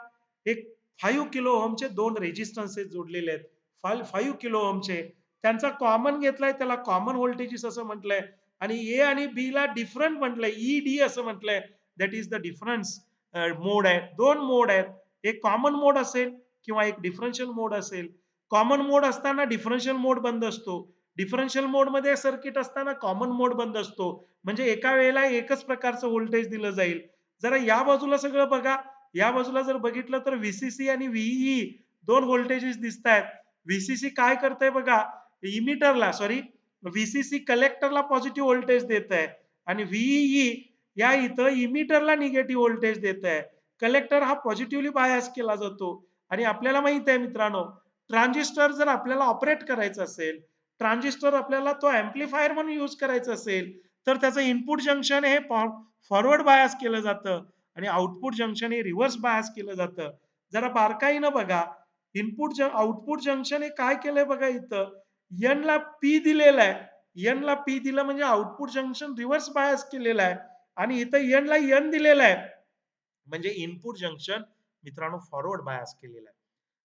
एक 5 किलो ओहमचे दोन रेजिस्टन्सेस जोडलेले आहेत. 5 किलो ओहमचे, त्यांचा कॉमन घेतलाय, त्याला कॉमन व्होल्टेजेस असं म्हटलंय, आणि ए आणि बी ला डिफरंट म्हटलंय, ईडी असं म्हटलंय. That is the difference mode आहे. दोन मोड आहेत, एक कॉमन मोड असेल किंवा एक डिफरन्शियल मोड असेल. कॉमन मोड असताना डिफरन्शियल मोड बंद असतो, डिफरन्शियल मोड मध्ये सर्किट असताना कॉमन मोड बंद असतो. म्हणजे एका वेळेला एकच प्रकारचं व्होल्टेज दिलं जाईल. जरा या बाजूला सगळं बघा, या बाजूला जर बघितलं तर व्हीसीसी आणि व्हीई दोन व्होल्टेजेस दिसत आहेत. व्हीसीसी काय करतंय बघा, इमिटरला सॉरी व्हीसीसी कलेक्टरला पॉझिटिव्ह व्होल्टेज देत आहे, आणि व्हीई या इथं इमिटरला निगेटिव्ह व्होल्टेज देत आहे. कलेक्टर हा पॉझिटिव्हली बायस केला जातो. आणि आपल्याला माहित आहे मित्रांनो, ट्रान्झिस्टर जर आपल्याला ऑपरेट करायचं असेल, ट्रान्झिस्टर आपल्याला तो एम्प्लिफायर म्हणून यूज करायचं असेल, तर त्याचं इनपुट जंक्शन हे फॉरवर्ड बायस केलं जातं आणि आउटपुट जंक्शन हे रिव्हर्स बायस केलं जातं. जरा बारकाईनं बघा, आउटपुट जंक्शन हे काय केलंय बघा, इथं एन ला पी दिलेला आहे. एन ला पी दिलं म्हणजे आउटपुट जंक्शन रिव्हर्स बायस केलेलं आहे, आणि इथं एन ला एन दिलेलं आहे म्हणजे इनपुट जंक्शन मित्रांनो फॉरवर्ड बायस केलेलं आहे.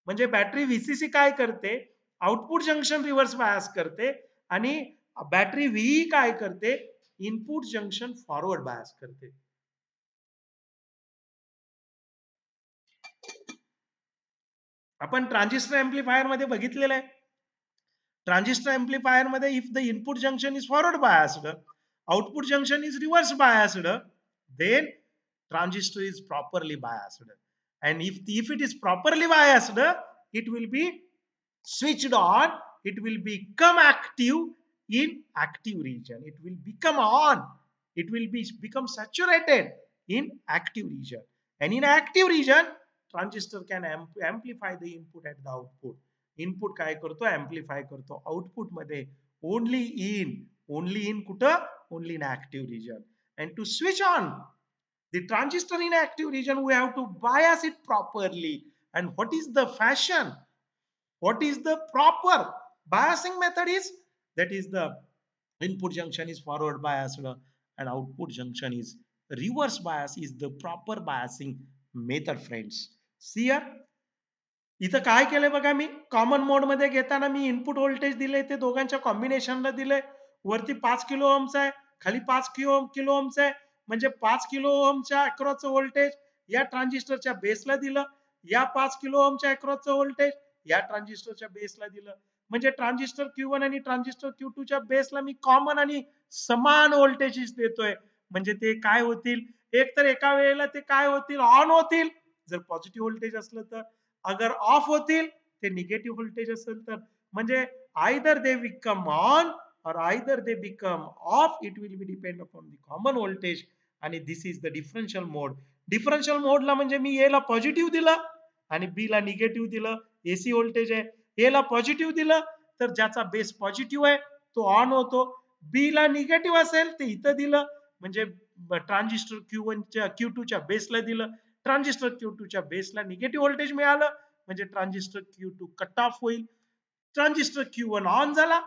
म्हणजे बॅटरी व्हीसीसी काय करते, आउटपुट जंक्शन रिव्हर्स बायस करते, आणि बॅटरी व्ही काय करते, इनपुट जंक्शन फॉरवर्ड बायस करते. आपण ट्रान्झिस्टर एम्प्लिफायर मध्ये बघितलेलं आहे. ट्रान्झिस्टर एम्प्लिफायर मध्ये if the input junction is forward biased, output junction is reverse biased, then transistor is properly biased. And if it is properly biased, it will be switched on, it will become active in active region, it will become on, it will become saturated in active region, and in active region transistor can amplify the input at the output. Input काय करतो, amplify करतो output मध्ये, only in कुठं, only in active region. And to switch on the transistor in active region, we have to bias it properly. And what is the fashion, what is the proper biasing method is, that is the input junction is forward biased and output junction is reverse bias is the proper biasing method, friends. See here, इथं काय केलंय बघा, मी common mode मध्ये घेताना मी input voltage दिले ते दोघांच्या कॉम्बिनेशनला दिले. वरती 5 किलो ओहमचा आहे, खाली 5 किलो ओहमचा आहे, म्हणजे 5 किलो ओहमच्या अक्रॉसचं व्होल्टेज या ट्रान्झिस्टरच्या बेसला दिलं, या 5 किलो ओहमच्या अक्रॉसचं व्होल्टेज या ट्रान्झिस्टरच्या बेसला दिलं. म्हणजे ट्रान्झिस्टर Q1 आणि ट्रान्झिस्टर Q2 च्या बेसला मी कॉमन आणि समान व्होल्टेजेस देतोय. म्हणजे ते काय होतील, एक तर एका वेळेला ते काय होतील, ऑन होतील जर पॉझिटिव्ह व्होल्टेज असलं तर, अगर ऑफ होतील ते निगेटिव्ह व्होल्टेज असेल तर. म्हणजे either they become on or either they become off. It will be depend upon the common voltage. आणि this is the differential mode. Differential मोडला म्हणजे मी ए ला पॉझिटिव्ह दिलं आणि बी ला निगेटिव्ह दिलं. एसी व्होल्टेज आहे, ए ला पॉझिटिव्ह दिलं तर ज्याचा बेस पॉझिटिव्ह आहे तो ऑन होतो. बी ला निगेटिव्ह असेल ते इथं दिलं म्हणजे ट्रान्झिस्टर Q2 च्या बेसला दिलं. ट्रान्झिस्टर Q2 च्या बेसला निगेटिव्ह व्होल्टेज मिळालं म्हणजे ट्रान्झिस्टर Q2 कट ऑफ होईल. ट्रान्झिस्टर Q1 ऑन झाला,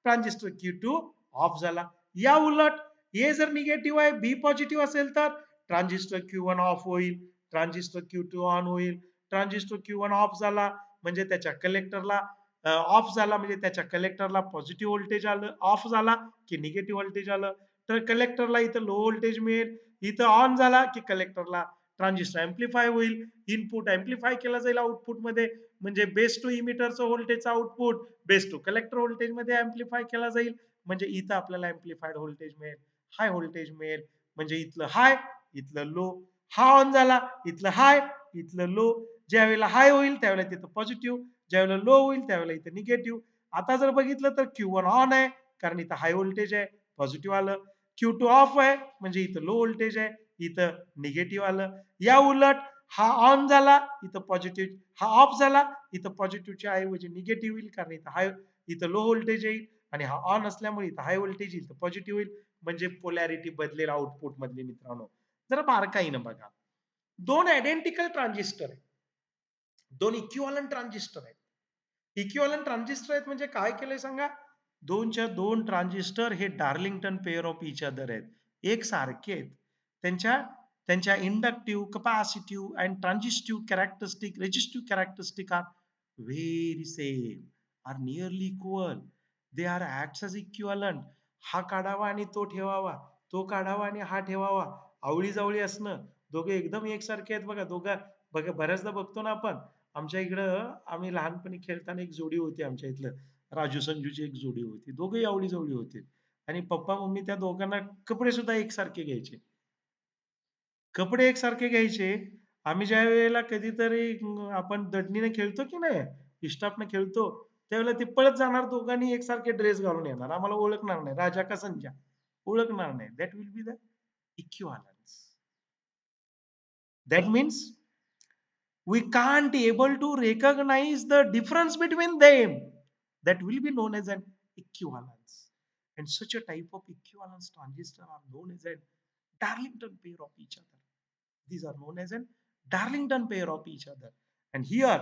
ट्रान्झिस्टर Q2 ऑफ झाला. या उलट ए जर निगेटिव्ह आहे, बी पॉझिटिव्ह असेल तर ट्रान्झिस्टर Q1 ऑफ होईल, ट्रान्झिस्टर Q2 ऑन होईल. ट्रान्झिस्टर Q1 ऑफ झाला म्हणजे त्याच्या कलेक्टरला ऑफ झाला म्हणजे त्याच्या कलेक्टरला पॉझिटिव्ह व्होल्टेज आलं. ऑफ झाला की निगेटिव्ह व्होल्टेज आलं. तर कलेक्टरला इथं लो व्होल्टेज मिळेल. इथं ऑन झाला की कलेक्टरला ट्रान्झिस्टर अँप्लिफाय होईल. इनपुट अँप्लिफाय केला जाईल आउटपुट मध्ये म्हणजे बेस टू इमिटरचं व्होल्टेजचं output base to collector voltage मध्ये अँप्लिफाय केला जाईल म्हणजे इथं आपल्याला अँप्लिफाईड व्होल्टेज मिळेल, हाय व्होल्टेज मिळेल. म्हणजे इथलं हाय इथलं लो. हा ऑन झाला इथलं हाय इथलं लो. ज्यावेळेला हाय होईल त्यावेळेला तिथं पॉझिटिव्ह, ज्यावेळेला लो होईल त्यावेळेला इथं निगेटिव्ह. आता जर बघितलं तर Q1 ऑन आहे कारण इथं हाय व्होल्टेज आहे, पॉझिटिव्ह आलं. Q2 ऑफ आहे म्हणजे इथं लो व्होल्टेज आहे, इथं निगेटिव्ह आलं. या उलट हा ऑन झाला इथं पॉझिटिव्ह, हा ऑफ झाला इथं पॉझिटिव्हच्या ऐवजी निगेटिव्ह येईल कारण इथं लो व्होल्टेज येईल आणि हा ऑन असल्यामुळे इथं हाय व्होल्टेज येईल, पॉझिटिव्ह होईल. म्हणजे पोलॅरिटी बदलेल आउटपुट मधले मित्रांनो. जरा बारकाईनं बघा. दोन आयडेंटिकल ट्रान्झिस्टर आहेत, दोन इक्विव्हॅलंट ट्रान्झिस्टर आहेत. इक्विव्हॅलंट ट्रान्झिस्टर आहेत म्हणजे काय केलंय सांगा. दोनच्या दोन ट्रान्झिस्टर हे Darlington pair of each other आहेत, एक सारखे आहेत. त्यांच्या त्यांच्या inductive, capacitive and transistive characteristic, resistive characteristic are very same, are nearly equal. They are acts as equivalent. हा काढावा आणि तो ठेवावा, तो काढावा आणि हा ठेवावा. आवळी जवळी असणं, दोघे एकदम एकसारखे आहेत बघा. बघा बऱ्याचदा बघतो ना आपण. आमच्या इकडं आम्ही लहानपणी खेळताना एक जोडी होती आमच्या इथलं, राजू संजूची एक जोडी होती. दोघेही आवळी जवळी होते आणि पप्पा मम्मी त्या दोघांना कपडे सुद्धा एकसारखे घ्यायचे. कपडे एकसारखे घ्यायचे. आम्ही ज्या वेळेला कधीतरी आपण दडणीने खेळतो की नाही, इष्टापने खेळतो, त्यावेळेला ते पळत जाणार, दोघांनी एकसारखे ड्रेस घालून येणार. आम्हाला ओळखणार नाही, राजा का संजा ओळखणार नाही. That will be the equivalence. That means we can't able to recognize the difference between them. That will be known as an equivalence. And such a type of equivalence transistor are known as a Darlington pair of each other. These are known as a Darlington pair of each other. And here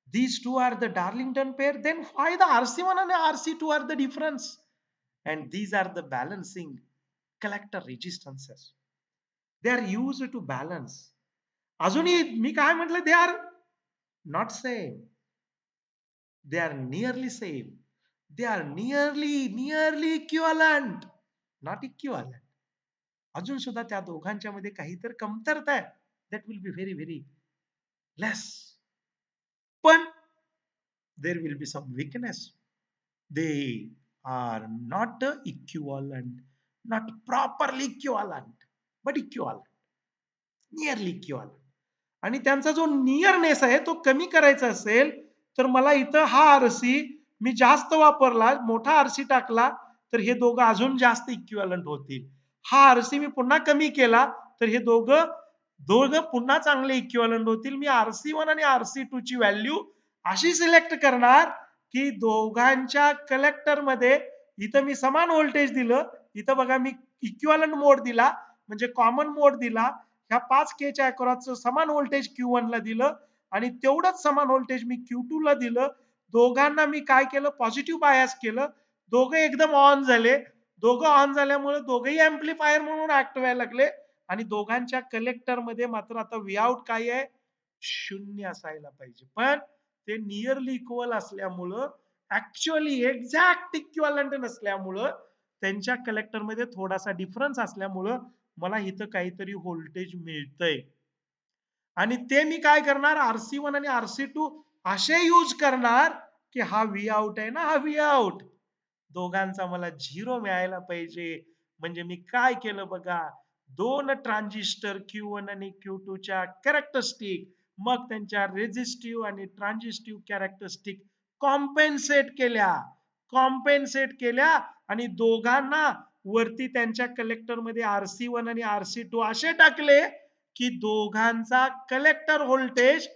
these two are the Darlington pair, then why the RC1 and RC2 are the difference? And these are the balancing collector resistances. They are used to balance. अजूनही मी काय म्हटलं, they are not same, they are nearly same, they are nearly equivalent, not equivalent. अजून सुद्धा त्या दोघांच्या मध्ये काहीतरी कमतरता आहे. That will be very very less. पण there will be some weakness. They are not equivalent, not properly equivalent, but equivalent, nearly equivalent. आणि त्यांचा जो नियरनेस आहे तो कमी करायचा असेल तर मला इथं हा आरसी मी जास्त वापरला, मोठा आरसी टाकला तर हे दोघं अजून जास्त इक्विव्हॅलंट होतील. हा आरसी मी पुन्हा कमी केला तर हे दोघं दोघं पुन्हा चांगले इक्विव्हॅलंट होतील. मी RC1 आणि RC2 ची व्हॅल्यू अशी सिलेक्ट करणार की दोघांच्या कलेक्टर मध्ये इथं मी समान व्होल्टेज दिलं, इथं बघा मी इक्विव्हॅलंट मोड दिला म्हणजे कॉमन मोड दिला. ह्या 5K च्या अक्रॉसचं समान व्होल्टेज Q1 ला दिलं आणि तेवढंच समान व्होल्टेज मी Q2 ला दिलं. दोघांना मी काय केलं, पॉझिटिव्ह बायस केलं. दोघे एकदम ऑन झाले. दोघं ऑन झाल्यामुळे दोघेही अँप्लिफायर म्हणून ऍक्ट व्हायला लागले आणि दोघांच्या कलेक्टर मध्ये मात्र आता Vout काय आहे, 0 असायला पाहिजे. पण ते नियरली इक्वल असल्यामुळं, ऍक्च्युअली एक्झॅक्ट इक्विव्हॅलंट नसल्यामुळं, त्यांच्या कलेक्टर मध्ये थोडासा डिफरन्स असल्यामुळं मला इथं काहीतरी व्होल्टेज मिळतंय. आणि ते मी काय करणार, RC1 आणि RC2 असे यूज करणार की हा व्ही आउट आहे ना, हा व्ही आउट दोघांचा मला 0 मिळायला पाहिजे. म्हणजे मी काय केलं बघा, दोन ट्रान्झिस्टर Q1 आणि Q2 च्या कॅरेक्टरिस्टिक, मग त्यांच्या रेजिस्टिव्ह आणि ट्रान्झिस्टिव्ह कॅरेक्टरिस्टिक कॉम्पेन्सेट केल्या. कॉम्पेन्सेट केल्या आणि दोघांना वरती त्यांच्या कलेक्टरमध्ये RC1 आणि RC2 असे टाकले की दोघांचा कलेक्टर व्होल्टेज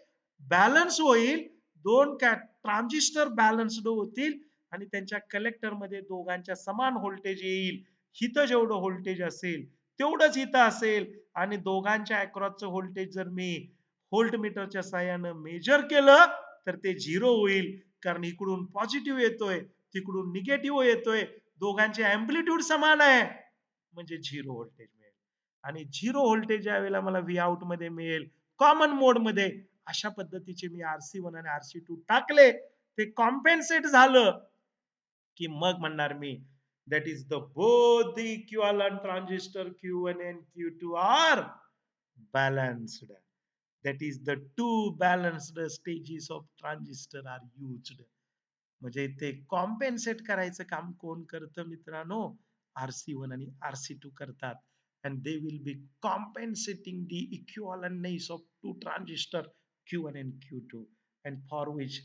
बॅलन्स होईल, दोन ट्रान्झिस्टर बॅलन्स्ड होतील आणि त्यांच्या कलेक्टरमध्ये दोघांच्या समान व्होल्टेज येईल. हिथं जेवढं व्होल्टेज असेल तेवढंच इथं असेल आणि दोघांच्या अक्रॉसचं व्होल्टेज जर मी व्होल्ट मीटरच्या साह्यानं मेजर केलं तर ते झिरो होईल, कारण इकडून पॉझिटिव्ह येतोय तिकडून निगेटिव्ह येतोय, दोघांचे अँप्लिट्यूड समान आहे म्हणजे झिरो व्होल्टेज मिळेल. आणि झिरो व्होल्टेज ज्या वेळेला मला व्ही आउट मध्ये मिळेल कॉमन मोड मध्ये, अशा पद्धतीचे मी RC1 आणि RC2 टाकले, ते कॉम्पेन्सेट झालं की मग म्हणणार मी that is the both the equivalent transistor Q1 and Q2 are balanced. That is the two balanced stages of transistor are used. म्हणजे ते कॉम्पेन्सेट करायचं काम कोण करतं मित्रांनो? RC1 आणि RC2 करतात. And they will be compensating the equivalentness of two transistor Q1 and Q2, and for which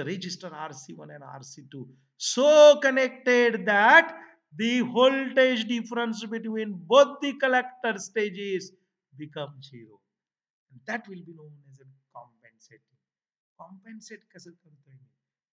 register RC1 and RC2 so connected that the voltage difference between both the collector stages become zero. And that will be known as a compensating. Compensate कसं करतोय मी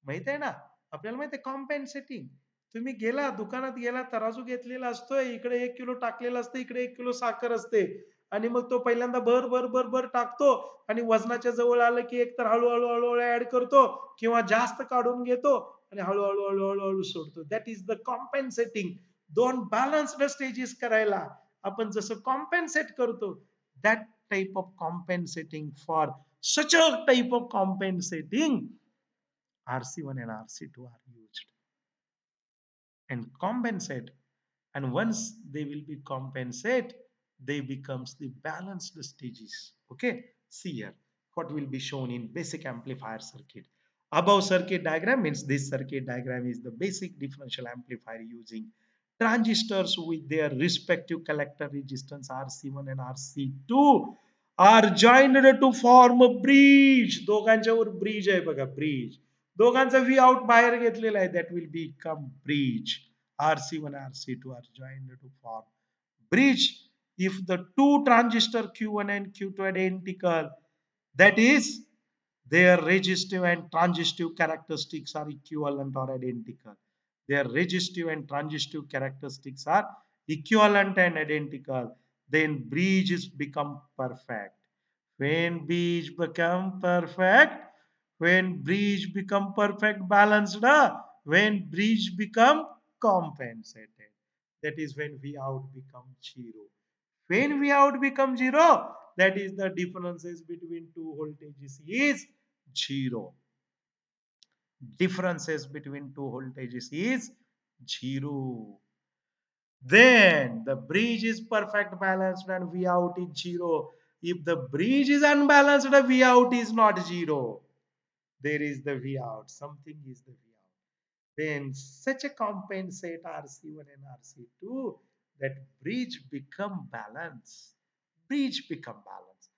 माहित आहे ना? आपल्याला माहित आहे compensating. तुम्ही गेला दुकानात गेला, तराजू घेतलेला असतोय, इकडे 1 किलो टाकलेलं असतं, इकडे 1 किलो साखर असते आणि मग तो पहिल्यांदा भर भर भर भर टाकतो आणि वजनाच्या जवळ आलं की एक तर हळूहळू हळूहळू ऍड करतो किंवा जास्त काढून घेतो आणि हळूहळू हळूहळू हळू सोडतो. That is the compensating. दोन बॅलन्स्ड स्टेजेस करायला आपण जसं कॉम्पेन्सेट करतो, that type of compensating for such a type of compensating RC1 and RC2 are used and compensate, and once they will be compensate they becomes the balanced stages. Okay, see here what will be shown in basic amplifier circuit. Above circuit diagram means this circuit diagram is the basic differential amplifier using transistors with their respective collector resistance RC1 and RC2 are joined to form a bridge. दोघांच्यावर bridge आहे बघा, bridge. दोघांचा V out बाहेर घेतलेला आहे, that will become bridge. RC1 RC2 are joined to form bridge if the two transistor Q1 and Q2 are identical, that is their resistive and transistive characteristics are equivalent or identical. Their resistive and transistive characteristics are equivalent and identical. Then bridges become perfect. When bridge become perfect, when bridge become perfect balanced, when bridge become compensated, that is when V out becomes zero. When V out becomes zero, that is the differences between two voltages is zero. Differences between two voltages is zero. Then the bridge is perfect balanced and V out is zero. If the bridge is unbalanced, the V out is not zero. There is the V out. Something is the V out. Then such a compensate RC1 and RC2 that bridge become balanced. Bridge become balanced.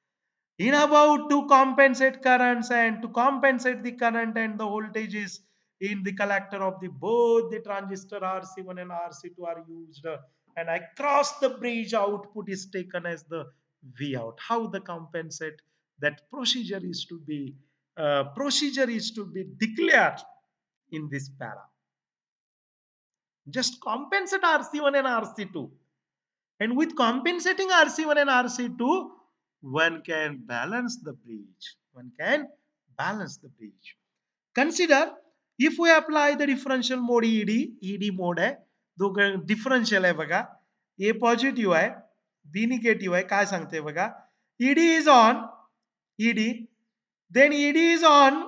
In about to compensate currents and to compensate the current and the voltages in the collector of the both the transistor RC1 and RC2 are used, and across the bridge output is taken as the V out. How the compensate, that procedure is to be declared in this para. Just compensate RC1 and RC2, and with compensating RC1 and RC2 one can balance the bridge. One can balance the bridge. Consider if we apply the differential mode ED mode आहे, दोघं differential आहे बघा, A positive आहे B negative आहे. काय सांगते बघा, ED is on, ED, then ED is on,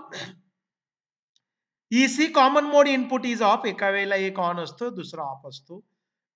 EC common mode input is off. एका वेळेला एक ऑन असतो दुसरा ऑफ असतो.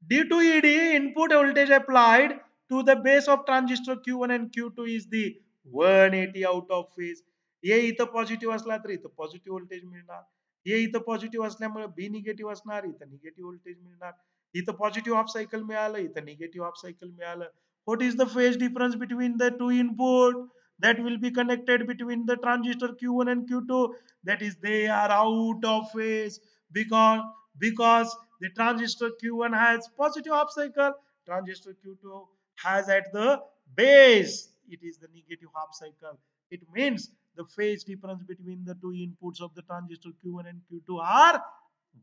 Due to ED input voltage applied to the base of transistor Q1 and Q2 is the 180 out of phase. हे इथं positive असला तर इथं पॉझिटिव्ह व्होल्टेज मिळणार, हे इथं पॉझिटिव्ह असल्यामुळे बी निगेटिव्ह असणार, इथं निगेटिव्ह व्होल्टेज मिळणार, इथं पॉझिटिव्ह ऑफ सायकल मिळालं, इथं निगेटिव्ह ऑफ सायकल मिळालं. What is the phase difference between the two input that will be connected between the transistor Q1 and Q2? That is they are out of phase because because the transistor Q1 has positive half cycle, transistor Q2 has at the base, it is the negative half cycle. It means the phase difference between the two inputs of the transistor Q1 and Q2 are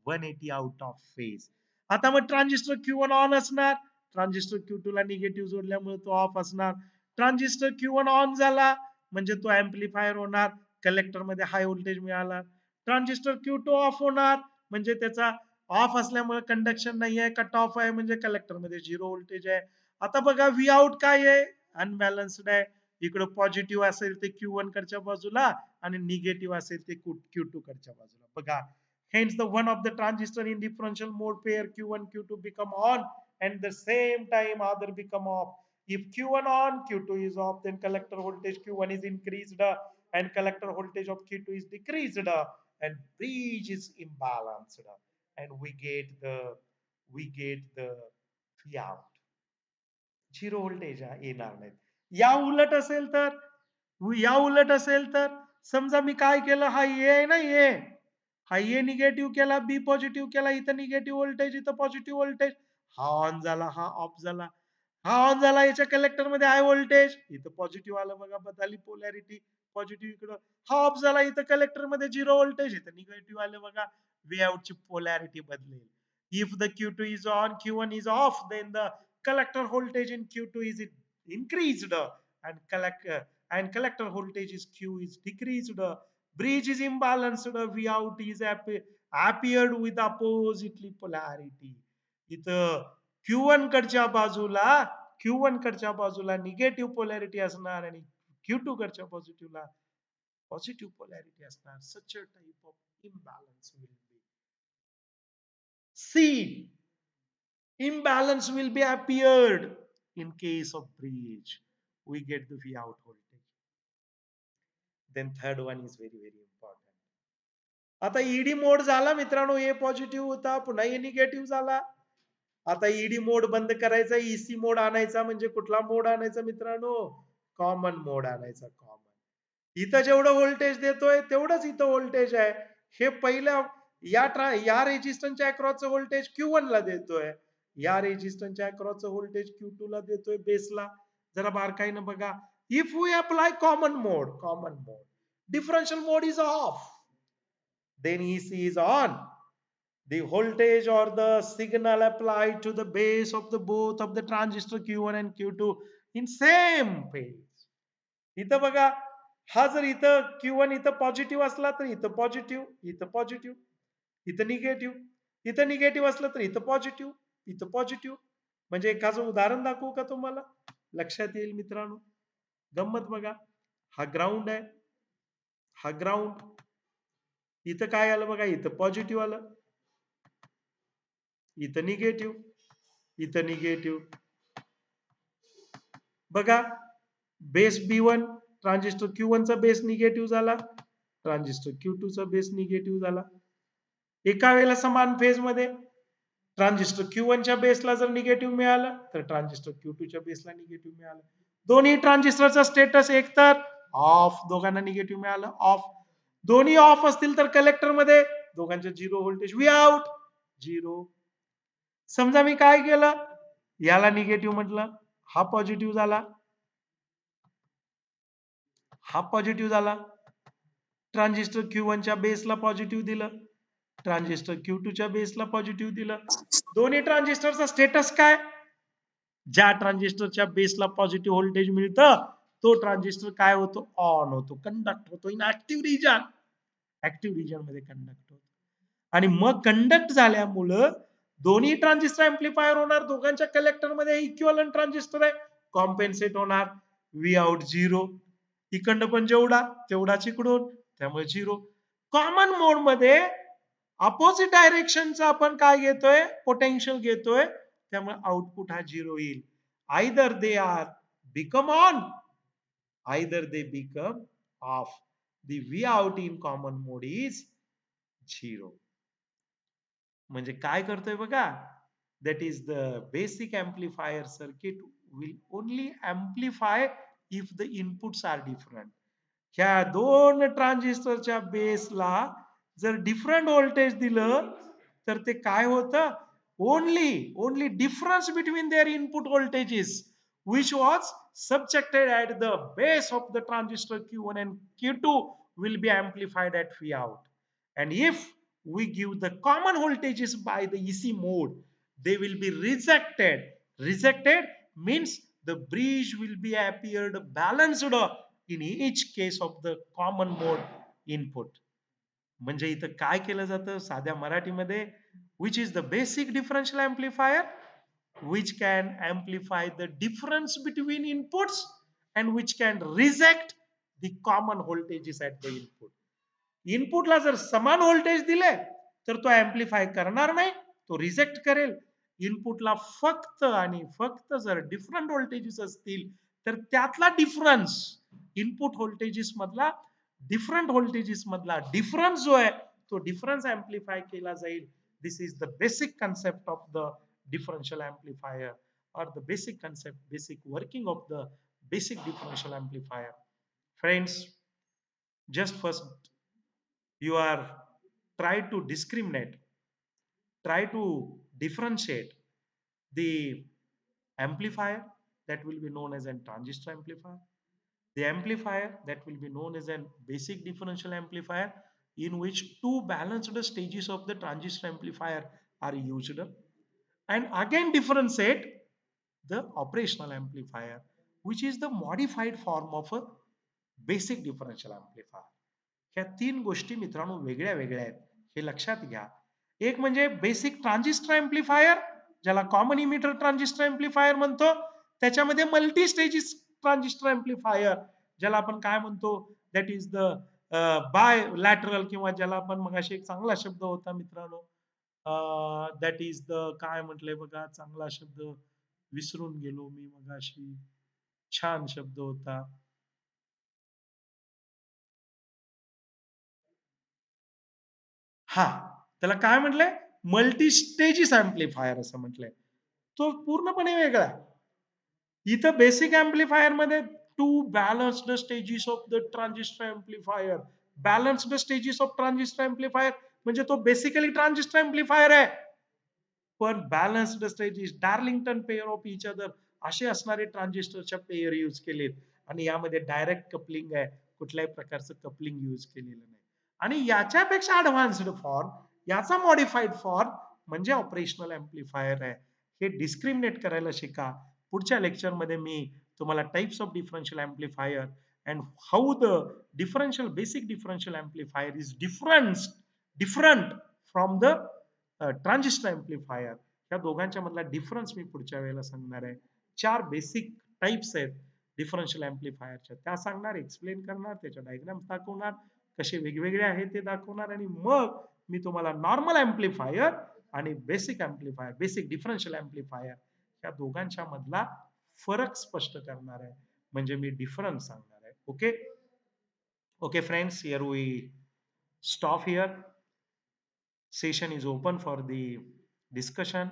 180 out of phase. आता मग transistor Q1 on असणार, transistor Q2 ला negative जोडल्यामुळे तो of असणार. Transistor Q1 on झाला म्हणजे तो amplifier होणार, collector मध्ये high voltage मिळाला. ट्रान्झिस्टर Q2 ऑफ होणार म्हणजे त्याचा ऑफ असल्यामुळे कंडक्शन नाही आहे, कट ऑफ आहे म्हणजे कलेक्टर मध्ये झिरो व्होल्टेज आहे. आता बघा व्ही आउट काय आहे, अनबॅलन्स्ड आहे. इकडे पॉझिटिव्ह असेल ते Q1 कडच्या बाजूला आणि निगेटिव्ह असेल ते Q2 कडच्या बाजूला. बघा, hence the one of the transistor in differential mode pair Q1 Q2 become on and the same time other become off. If Q1 on, Q2 is off, then collector voltage Q1 is increased and collector voltage of Q2 is decreased and bridge is imbalanced and we get the V out. Zero voltage येणार नाहीत. या उलट असेल तर समजा मी काय केलं, हा ए आहे ना, ए हा ए निगेटिव्ह केला, बी पॉझिटिव्ह केला, इथं निगेटिव्ह व्होल्टेज, इथं पॉझिटिव्ह व्होल्टेज, हा ऑन झाला, हा ऑफ झाला. हा ऑन झाला, याच्या कलेक्टर मध्ये हाय व्होल्टेज, इथं पॉझिटिव्ह आलं, बघा बदलली पोलॅरिटी, पॉझिटिव्ह इकडं. हा ऑफ झाला, इथं कलेक्टर मध्ये झिरो व्होल्टेज, इथं निगेटिव्ह आलं, बघा वे आउट ची पोलॅरिटी बदलेल. If the Q2 is on, Q1 is off, then the collector voltage in Q2 is increased and collector voltage is Q is decreased. Bridge is imbalanced. V out is appeared with oppositely polarity. इथं Q1 कडच्या बाजूला negative polarity असणार आणि Q2 कडच्या पॉझिटिव्हला positive polarity असणार. Such a type of imbalance will be. C. Imbalance will be appeared in case of bridge. We get the V out voltage. Then third one is very, very important. आता ED mode झाला मित्रांनो, ए positive होता, पुन्हा A negative झाला. आता ED mode बंद करायचा, EC mode आणायचा, म्हणजे कुठला मोड आणायचा मित्रांनो, कॉमन मोड आणायचा. कॉमन, इथं जेवढं व्होल्टेज देतोय तेवढंच इथं व्होल्टेज आहे. हे पहिल्या या रेजिस्टन्सच्या अक्रॉसचं व्होल्टेज Q1 ला देतोय, या रेजिस्टन्सच्या अक्रॉसचं व्होल्टेज Q2 ला देतोय बेसला. जरा बारकाईनं बघा. If we apply common mode, differential mode is off, then EC is on. The voltage or the signal applied to the base of the both of the transistor Q1 and Q2 in same phase. इथं बघा, हा जर इथं Q1 इथं positive असला तर इथं positive, इथं पॉझिटिव्ह, इथं निगेटिव्ह, इथं निगेटिव्ह असलं तर इथं पॉझिटिव्ह, इथं पॉझिटिव्ह. म्हणजे एखादं उदाहरण दाखवू का तुम्हाला, लक्षात येईल मित्रांनो. गंमत बघा, हा ग्राउंड आहे, हा ग्राउंड, इथं काय आलं बघा, इथं पॉझिटिव्ह आलं, इथं निगेटिव्ह, इथं निगेटिव्ह. बघा, बेस B1 ट्रान्झिस्टर Q1 चा बेस निगेटिव्ह झाला, ट्रान्झिस्टर Q2 चा बेस निगेटिव्ह झाला. एका वेळेला समान फेज मध्ये ट्रान्झिस्टर Q1 च्या बेसला जर निगेटिव्ह मिळालं तर ट्रान्झिस्टर Q2 च्या बेसला निगेटिव्ह मिळालं. दोन्ही ट्रान्झिस्टरचा स्टेटस एक तर ऑफ, दोघांना निगेटिव्ह मिळालं, ऑफ. दोन्ही ऑफ असतील तर कलेक्टर मध्ये दोघांचे zero voltage, V out zero. समजा मी काय केलं, याला निगेटिव्ह म्हटलं, हा पॉझिटिव्ह झाला, हा पॉझिटिव्ह झाला. ट्रान्झिस्टर Q1 च्या बेसला पॉझिटिव्ह दिलं, ट्रान्झिस्टर Q2 च्या बेसला पॉझिटिव्ह दिलं. दोन्ही ट्रान्झिस्टरचा स्टेटस काय, ज्या ट्रान्झिस्टरच्या बेसला पॉझिटिव्ह व्होल्टेज मिळतं तो ट्रान्झिस्टर काय होतो, ऑन होतो, कंडक्ट होतो इन ऍक्टिव्ह रिजन. ऍक्टिव्ह रिजन मध्ये कंडक्ट होतो. आणि मग कंडक्ट झाल्यामुळं दोन्ही ट्रान्झिस्टर अँप्लिफायर होणार, दोघांच्या कलेक्टर मध्ये इक्विव्हॅलंट ट्रान्झिस्टर आहे, कॉम्पेन्सेट होणार, व्ही आउट झिरो. इकडनं पण जेवढा तेवढाच इकडून, त्यामुळे झिरो. कॉमन मोड मध्ये अपोजिट डायरेक्शनचा आपण काय घेतोय, पोटेन्शियल घेतोय, त्यामुळे आउटपुट हा झिरो येईल. Either they are become on, either they become off. The V out in common mode is zero. म्हणजे काय करतोय बघा, that is the basic amplifier circuit will only amplify if the inputs are different. ह्या दोन ट्रान्झिस्टरच्या बेसला जर different voltage दिलं तर ते काय होतं, only difference between their input voltages which was subjected at the base of the transistor Q1 and Q2 will be amplified at V out. And if we give the common voltages by the EC mode, they will be rejected. Rejected means the bridge will be appeared balanced in each case of the common mode input. म्हणजे इथं काय केलं जातं साध्या मराठीमध्ये, which is the basic differential amplifier which can amplify the difference between inputs and which can reject the common voltages at the input. इनपुटला जर समान व्होल्टेज दिले तर तो एम्प्लिफाय करणार नाही, तो रिजेक्ट करेल. इनपुटला फक्त आणि फक्त जर डिफरंट व्होल्टेजेस असतील तर त्यातला डिफरन्स, इनपुट व्होल्टेजेस मधला डिफरन्स जो आहे तो डिफरन्स एम्प्लिफाय केला जाईल. This is the basic concept of the differential amplifier or the basic concept, basic working of the basic differential amplifier. Friends, just first you are try to discriminate, try to differentiate the amplifier that will be known as a transistor amplifier, the amplifier that will be known as a basic differential amplifier in which two balanced stages of the transistor amplifier are used, and again differentiate the operational amplifier which is the modified form of a basic differential amplifier. ह्या तीन गोष्टी मित्रांनो वेगळ्या वेगळ्या आहेत, हे लक्षात घ्या. एक म्हणजे बेसिक ट्रान्झिस्टर एम्प्लिफायर, ज्याला कॉमन इमिटर ट्रान्झिस्टर एम्प्लिफायर म्हणतो. त्याच्यामध्ये मल्टी स्टेजेस ट्रान्झिस्टर एम्प्लिफायर, ज्याला आपण काय म्हणतो, that is the bilateral, किंवा ज्याला आपण मगाशी एक चांगला शब्द होता मित्रांनो, दॅट इज द काय म्हटलंय बघा, चांगला शब्द विसरून गेलो मी मगाशी, छान शब्द होता. हा, त्याला काय म्हटलंय, मल्टी स्टेजेस एम्प्लिफायर असं म्हटलंय. तो पूर्णपणे वेगळा आहे. इथं बेसिक एम्प्लिफायर मध्ये two balanced stages of the transistor amplifier. Balanced stages of transistor amplifier म्हणजे तो बेसिकली ट्रान्झिस्टर एम्प्लिफायर आहे, पण balanced stages, Darlington pair of each other असे असणारे ट्रान्झिस्टरच्या पेअर यूज केलेत. आणि यामध्ये डायरेक्ट कपलिंग आहे, कुठल्याही प्रकारचं कपलिंग यूज केलेलं नाही. आणि याच्यापेक्षा ऍडव्हान्स्ड फॉर्म, याचा मॉडिफाईड फॉर्म म्हणजे ऑपरेशनल एम्प्लिफायर आहे. हे डिस्क्रिमिनेट करायला शिका. पुढच्या लेक्चरमध्ये मी तुम्हाला types of differential amplifier and how the basic differential amplifier is different from the transistor amplifier, या दोघांच्या मधला डिफरन्स मी पुढच्या वेळेला सांगणार आहे. चार बेसिक टाइप्स आहेत डिफरन्शियल एम्प्लिफायरच्या, त्या सांगणार, एक्सप्लेन करणार, त्याच्या डायग्राम्स दाखवणार, कसे वेगवेगळे आहेत ते दाखवणार, आणि मग मी तुम्हाला नॉर्मल एम्प्लिफायर आणि basic amplifier, basic differential amplifier या दोघांच्या मधला फरक स्पष्ट करणार आहे, म्हणजे मी डिफरन्स सांगणार आहे. Okay okay friends, here we stop here. Session is open for the discussion.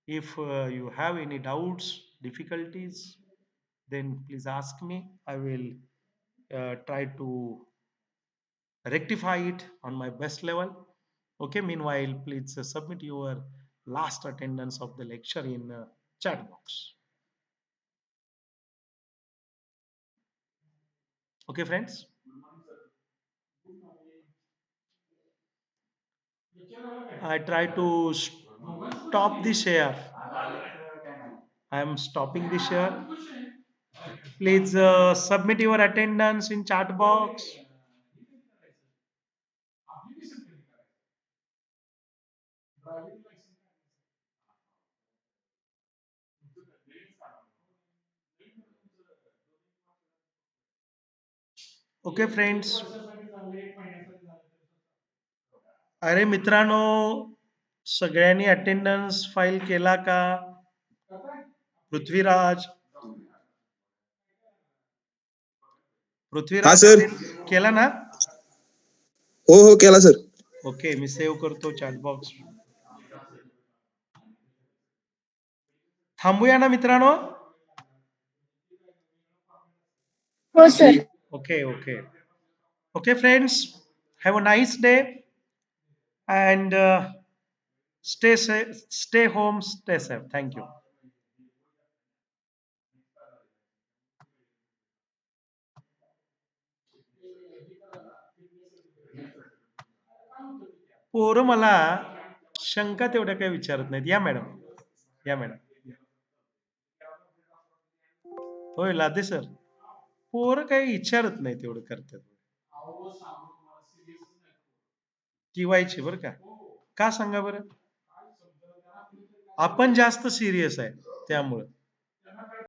If you have any doubts, difficulties, then please ask me. I will try to rectify it on my best level. Okay, meanwhile, please submit your last attendance of the lecture in chat box. Okay, friends. I try to stop the share. I am stopping the share. Please submit your attendance in chat box. Okay friends. अरे मित्रांनो, सगळ्यांनी attendance file केला का? पृथ्वीराज हा Prithviraj sir. केला ना? हो हो केला सर. ओके, मी सेव्ह करतो चॅट बॉक्स. थांबूया ना मित्रांनो? हो sir. Okay okay okay friends, have a nice day, and stay home, stay safe. Thank you. पोरं मला शंका तेवढ्या काही विचारत नाहीत. या मॅडम, या मॅडम. होय लादे सर, पोरं काही विचारत नाही तेवढं करतात. किवायचे बरं का सांगा बरं. आपण जास्त सिरियस आहे त्यामुळं.